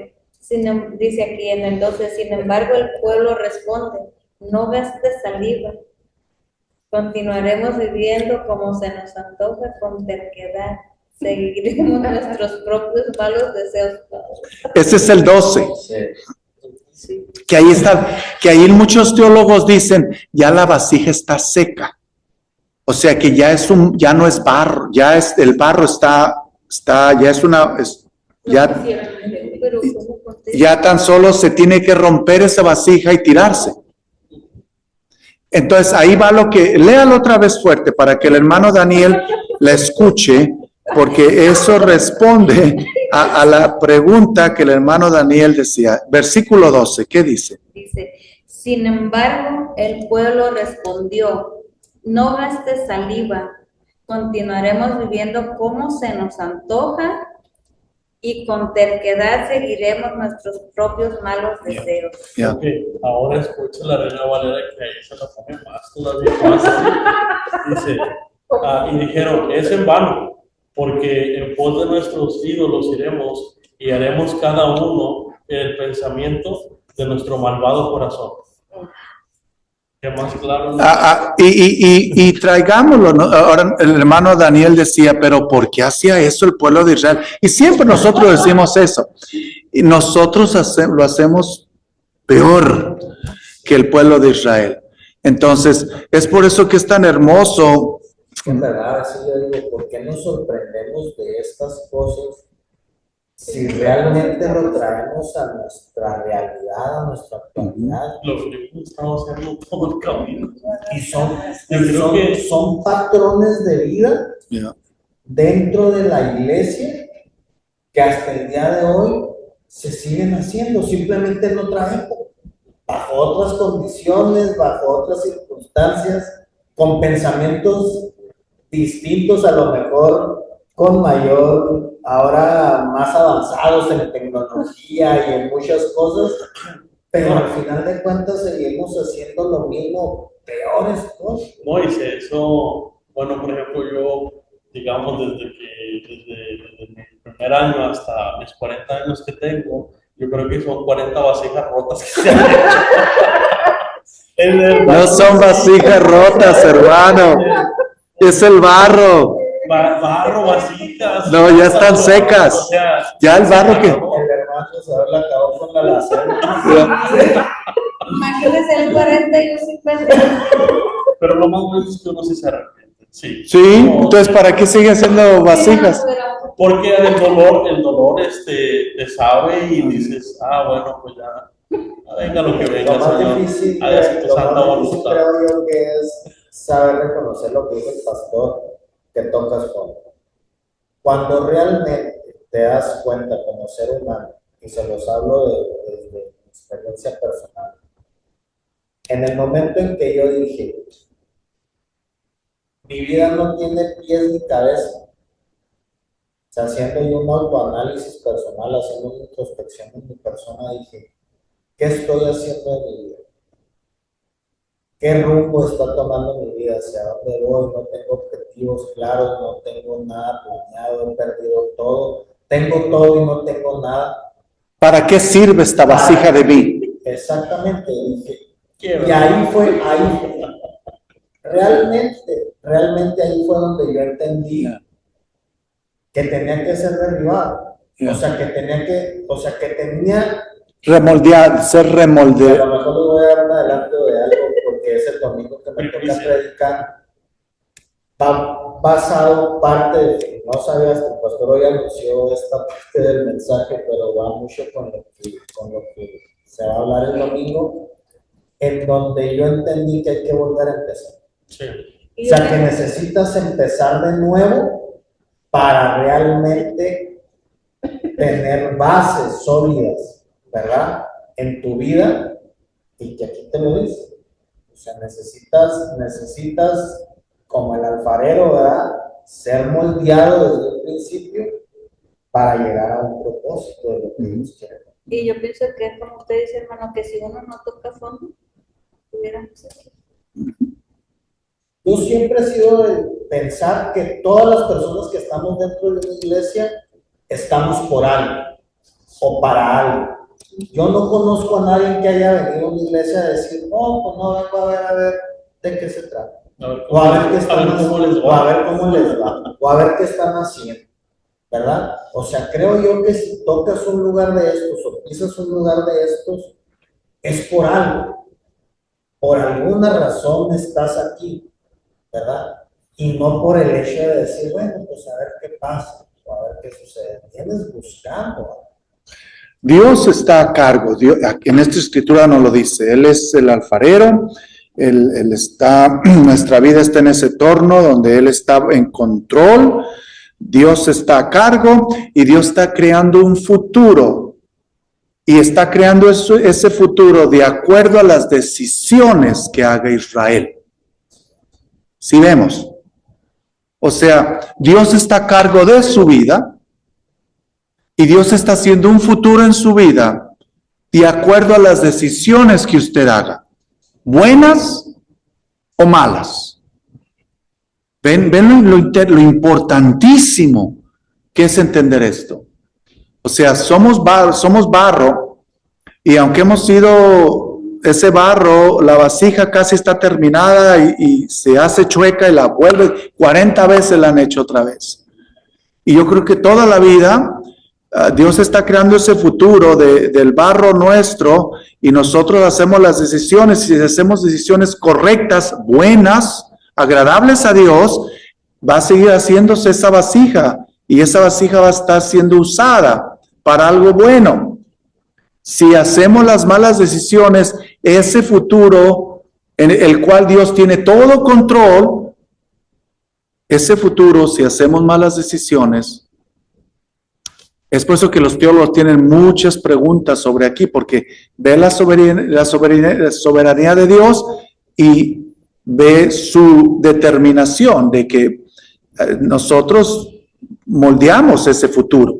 Dice aquí en el 12, sin embargo el pueblo responde, no gastes saliva. Continuaremos viviendo como se nos antoja con terquedad. Seguiremos nuestros propios malos deseos. Ese es el 12. Sí. Que ahí está, que ahí muchos teólogos dicen, ya la vasija está seca. O sea que ya no es barro, el barro ya tan solo se tiene que romper esa vasija y tirarse. Entonces ahí va léalo otra vez fuerte para que el hermano Daniel la escuche, porque eso responde a la pregunta que el hermano Daniel decía. Versículo 12, ¿qué dice? Dice, sin embargo, el pueblo respondió, no gastes saliva, continuaremos viviendo como se nos antoja y con terquedad seguiremos nuestros propios malos deseos. Yeah. Ok, ahora escucha la Reina Valera que ahí se la pone más, todavía más. Dice, y dijeron, es en vano, porque en pos de nuestros ídolos iremos y haremos cada uno el pensamiento de nuestro malvado corazón. ¿Qué más claro? Y traigámoslo, ¿no? Ahora el hermano Daniel decía, pero ¿por qué hacía eso el pueblo de Israel? Y siempre nosotros decimos eso. Y nosotros lo hacemos peor que el pueblo de Israel. Entonces, es por eso que es tan hermoso. En verdad, así yo digo, ¿por qué nos sorprendemos de estas cosas si realmente lo traemos a nuestra realidad, a nuestra actualidad? Lo que estamos haciendo todo el camino. Y son, Yo creo que son patrones de vida Yeah. dentro de la iglesia que hasta el día de hoy se siguen haciendo, simplemente en otra época, bajo otras condiciones, bajo otras circunstancias, con pensamientos distintos, a lo mejor con mayor, ahora más avanzados en tecnología y en muchas cosas, pero al final de cuentas seguimos haciendo lo mismo, peores cosas. Moisés, eso, bueno, por ejemplo, yo, digamos, desde mi primer año hasta mis 40 años que tengo, yo creo que son 40 vasijas rotas que se han hecho. No son vasijas rotas, hermano. Es el barro. Barro, vasijas. No, ya están secas. O sea, Ya el barro que... El hermano se la acabó con la láser. Imagínense el 40 y un 50. pero lo más bueno es que uno sí se arrepiente. Sí. Sí, No, entonces ¿para qué sigue haciendo vasijas? porque el dolor te sabe y dices, bueno, pues ya, venga lo que venga, Lo más Señor, difícil, hágase tu lo santa más difícil voluntad. creo yo que es saber reconocer lo que dice el pastor, que tocas fondo. Cuando realmente te das cuenta como ser humano, y se los hablo desde mi experiencia personal, en el momento en que yo dije, mi vida no tiene pies ni cabeza, o sea, haciendo yo un autoanálisis personal, haciendo una introspección en mi persona, dije, ¿qué estoy haciendo en mi vida? ¿Qué rumbo está tomando mi vida? ¿Hacia dónde voy? No tengo objetivos claros, no tengo nada planeado, he perdido todo. Tengo todo y no tengo nada. ¿Para qué sirve esta vasija de mí? Exactamente, dije. Quiero. Y ahí fue, realmente ahí fue donde yo entendí que tenía que ser derribado. Yeah. O sea, que tenía Remoldear, ser a remoldeado. lo mejor les voy a dar un adelanto de algo porque es el domingo que me toca predicar. Va basado parte de, no sabía, hasta el pastor hoy anunció esta parte del mensaje, pero va mucho con lo que se va a hablar el domingo, en donde yo entendí que hay que volver a empezar. Sí. O sea, que necesitas empezar de nuevo para realmente tener bases sólidas, ¿verdad? En tu vida, y que aquí te lo dice. O sea, necesitas como el alfarero, ¿verdad? Ser moldeado desde el principio para llegar a un propósito de lo que Dios quiere. Y yo pienso que es como usted dice, hermano, que si uno no toca fondo, pudiéramos hacer. Yo siempre he sido de pensar que todas las personas que estamos dentro de la iglesia estamos por algo o para algo. Yo no conozco a nadie que haya venido a una iglesia a decir, no, pues no vengo a ver de qué se trata. O a ver qué están haciendo, o a ver cómo les va, o a ver qué están haciendo, ¿verdad? O sea, creo yo que si tocas un lugar de estos o pisas un lugar de estos, es por algo. Por alguna razón estás aquí, ¿verdad? Y no por el hecho de decir, bueno, pues a ver qué pasa, o a ver qué sucede. Vienes buscando. Dios está a cargo. Dios, en esta escritura nos lo dice. Él es el alfarero. Él está, nuestra vida está en ese torno donde Él está en control. Dios está a cargo y Dios está creando un futuro. Y está creando ese futuro de acuerdo a las decisiones que haga Israel. Si vemos. O sea, Dios está a cargo de su vida y Dios está haciendo un futuro en su vida de acuerdo a las decisiones que usted haga, buenas o malas. ¿Ven lo importantísimo que es entender esto? O sea, somos barro y aunque hemos sido ese barro, la vasija casi está terminada y se hace chueca y la vuelve, 40 veces la han hecho otra vez. Y yo creo que toda la vida Dios está creando ese futuro del barro nuestro y nosotros hacemos las decisiones y si hacemos decisiones correctas, buenas, agradables a Dios, va a seguir haciéndose esa vasija y esa vasija va a estar siendo usada para algo bueno. Si hacemos las malas decisiones, ese futuro en el cual Dios tiene todo control, ese futuro, si hacemos malas decisiones, es por eso que los teólogos tienen muchas preguntas sobre aquí, porque ve la soberanía de Dios y ve su determinación de que nosotros moldeamos ese futuro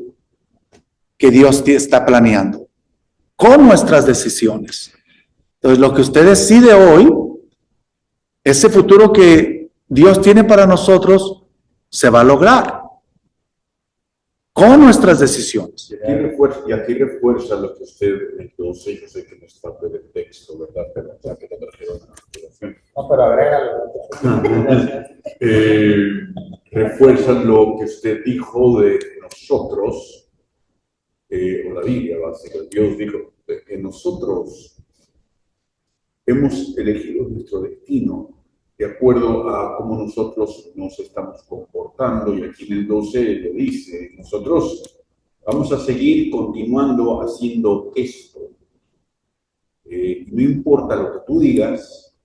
que Dios está planeando con nuestras decisiones. Entonces, lo que usted decide hoy, ese futuro que Dios tiene para nosotros, se va a lograr con nuestras decisiones. Y aquí refuerza lo que usted entonces, yo sé que no es parte del texto, ¿verdad? Pero ya que te trajeron a la revelación. No, pero agrégalo. Refuerza lo que usted dijo de nosotros, o la Biblia, básicamente. Dios dijo que nosotros hemos elegido nuestro destino de acuerdo a cómo nosotros nos estamos comportando, y aquí en el 12 lo dice, nosotros vamos a seguir continuando haciendo esto. No importa lo que tú digas,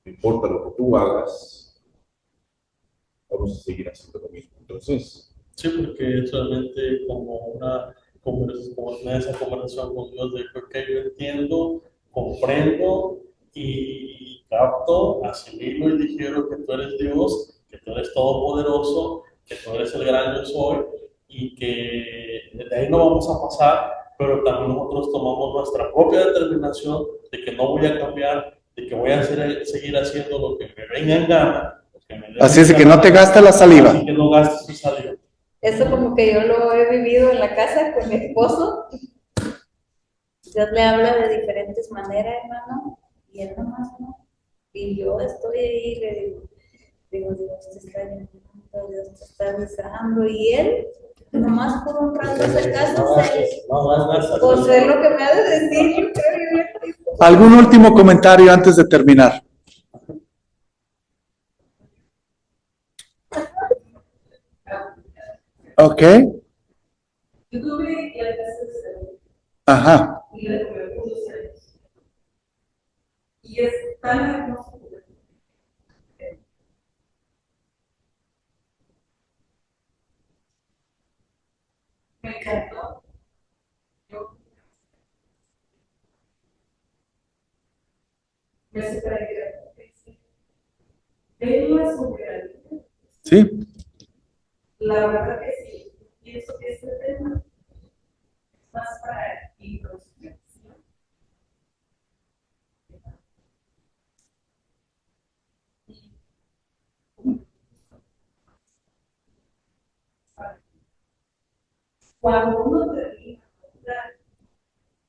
no importa lo que tú hagas, vamos a seguir haciendo lo mismo. Entonces, Sí, porque es realmente como una conversación con Dios de que yo entiendo, comprendo y capto, asimilo y digiero que tú eres Dios, que tú eres todopoderoso, que tú eres el gran yo soy y que de ahí no vamos a pasar, pero también nosotros tomamos nuestra propia determinación de que no voy a cambiar, de que voy a seguir haciendo lo que me venga en gana. Así es que no te gastes la saliva. Así que no gastes tu saliva. Eso como que yo lo he vivido en la casa con mi esposo. Dios le habla de diferentes maneras, hermano, y él nomás no. Y yo estoy ahí, le digo, Dios te está llamando, Dios te está avisando, y él nomás por un rato hace caso, pues es lo que me ha de decir, yo creo. ¿Algún último comentario antes de terminar? Ok. Yo tuve ya veces Ajá. y le tomé muchos años. Y es tan hermoso. Me encantó. Yo me separé de ver la soberanía. Sí. La verdad que sí, pienso que este tema es más para introspección. Cuando uno termina de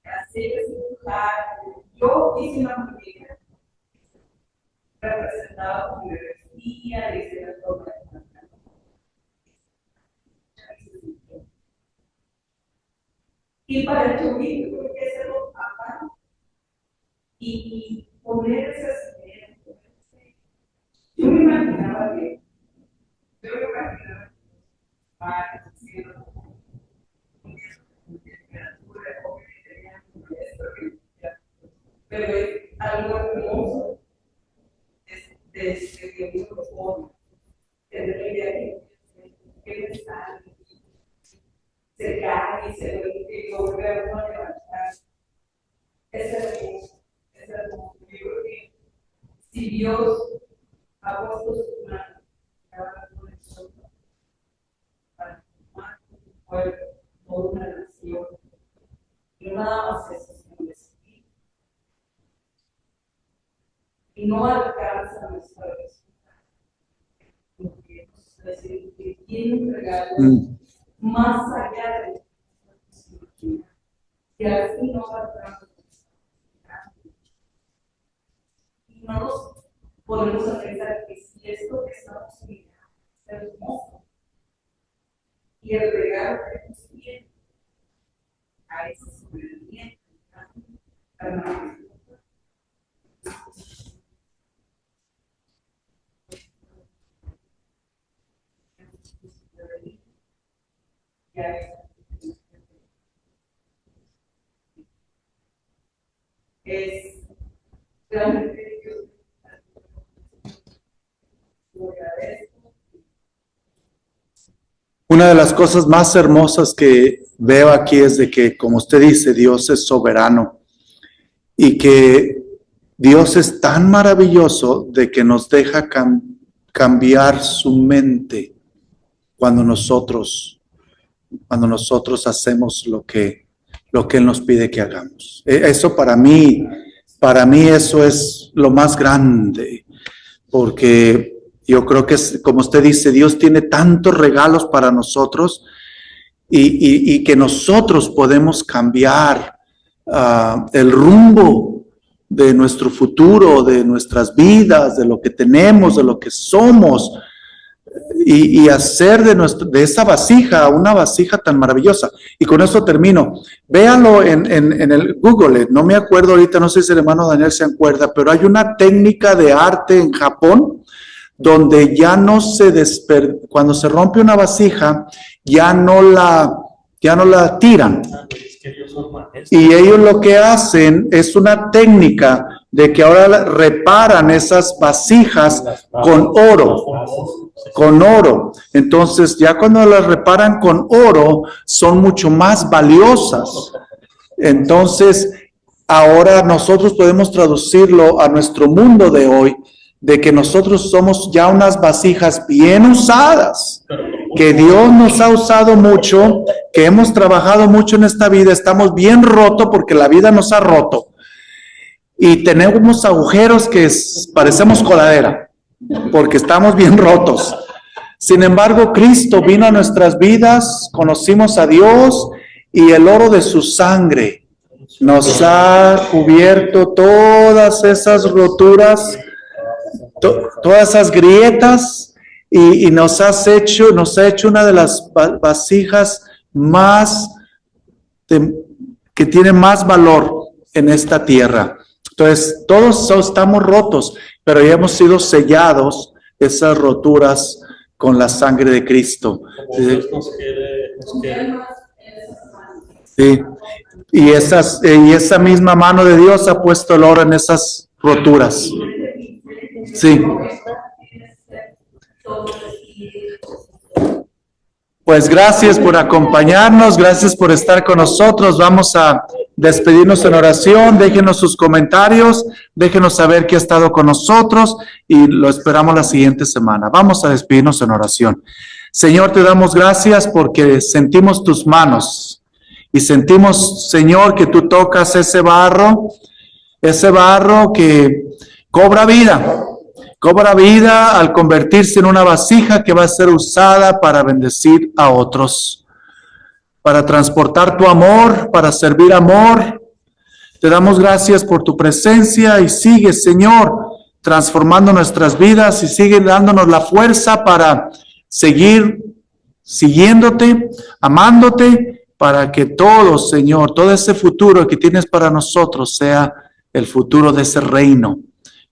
hacer ese dibujar, yo hice una muñeca representaba como me vestía y se me toca. Y para el chubito tuve que hacerlo aparte y poner ese cimiento. Yo me imaginaba que haciendo pero es algo hermoso desde que uno lo pone, tener la idea que me sale, se cae y se ve y lo vuelve a uno a levantar. Es hermoso, es hermoso. Yo creo que si Dios ha ha puesto su mano cada uno de nosotros para formar un pueblo, toda una nación. Y no nada más eso, sino decidir. Y no alcanza nuestra resultado. Porque hemos decidido que tiene un regalo más allá de lo que se imagina. Y así no alcanza. Y no nos ponemos a pensar que si esto que estamos viviendo es hermoso y el regalo que nos viene a ese sobreviviente tan maravilloso. Es realmente Dios. Una de las cosas más hermosas que veo aquí es de que, como usted dice, Dios es soberano y que Dios es tan maravilloso de que nos deja cambiar su mente cuando nosotros hacemos lo que Él nos pide que hagamos. Eso para mí eso es lo más grande, porque yo creo que, como usted dice, Dios tiene tantos regalos para nosotros y que nosotros podemos cambiar el rumbo de nuestro futuro, de nuestras vidas, de lo que tenemos, de lo que somos, y hacer de esa vasija una vasija tan maravillosa. Y con eso termino. Véanlo en el Google. No me acuerdo ahorita, no sé si el hermano Daniel se acuerda, pero hay una técnica de arte en Japón donde ya no cuando se rompe una vasija, ya no la tiran. Y ellos lo que hacen es una técnica de que ahora reparan esas vasijas con oro. Entonces, ya cuando las reparan con oro, son mucho más valiosas. Entonces, ahora nosotros podemos traducirlo a nuestro mundo de hoy, de que nosotros somos ya unas vasijas bien usadas, que Dios nos ha usado mucho, que hemos trabajado mucho en esta vida, estamos bien rotos porque la vida nos ha roto. Y tenemos agujeros que parecemos coladera, porque estamos bien rotos. Sin embargo, Cristo vino a nuestras vidas, conocimos a Dios y el oro de su sangre nos ha cubierto todas esas roturas, todas esas grietas y nos ha hecho una de las vasijas que tiene más valor en esta tierra. Entonces, todos estamos rotos, pero ya hemos sido sellados esas roturas con la sangre de Cristo. Sí. Y esa misma mano de Dios ha puesto el oro en esas roturas. Sí. Pues gracias por acompañarnos, gracias por estar con nosotros. Vamos a despedirnos en oración. Déjenos sus comentarios, déjenos saber que ha estado con nosotros y lo esperamos la siguiente semana. Vamos a despedirnos en oración. Señor, te damos gracias porque sentimos tus manos y sentimos, Señor, que tú tocas ese barro que cobra vida al convertirse en una vasija que va a ser usada para bendecir a otros, para transportar tu amor, para servir amor. Te damos gracias por tu presencia y sigue, Señor, transformando nuestras vidas y sigue dándonos la fuerza para seguir siguiéndote, amándote, para que todo, Señor, todo ese futuro que tienes para nosotros sea el futuro de ese reino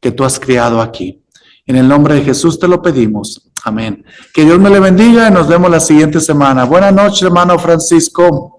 que tú has creado aquí. En el nombre de Jesús te lo pedimos. Amén. Que Dios me le bendiga y nos vemos la siguiente semana. Buenas noches, hermano Francisco.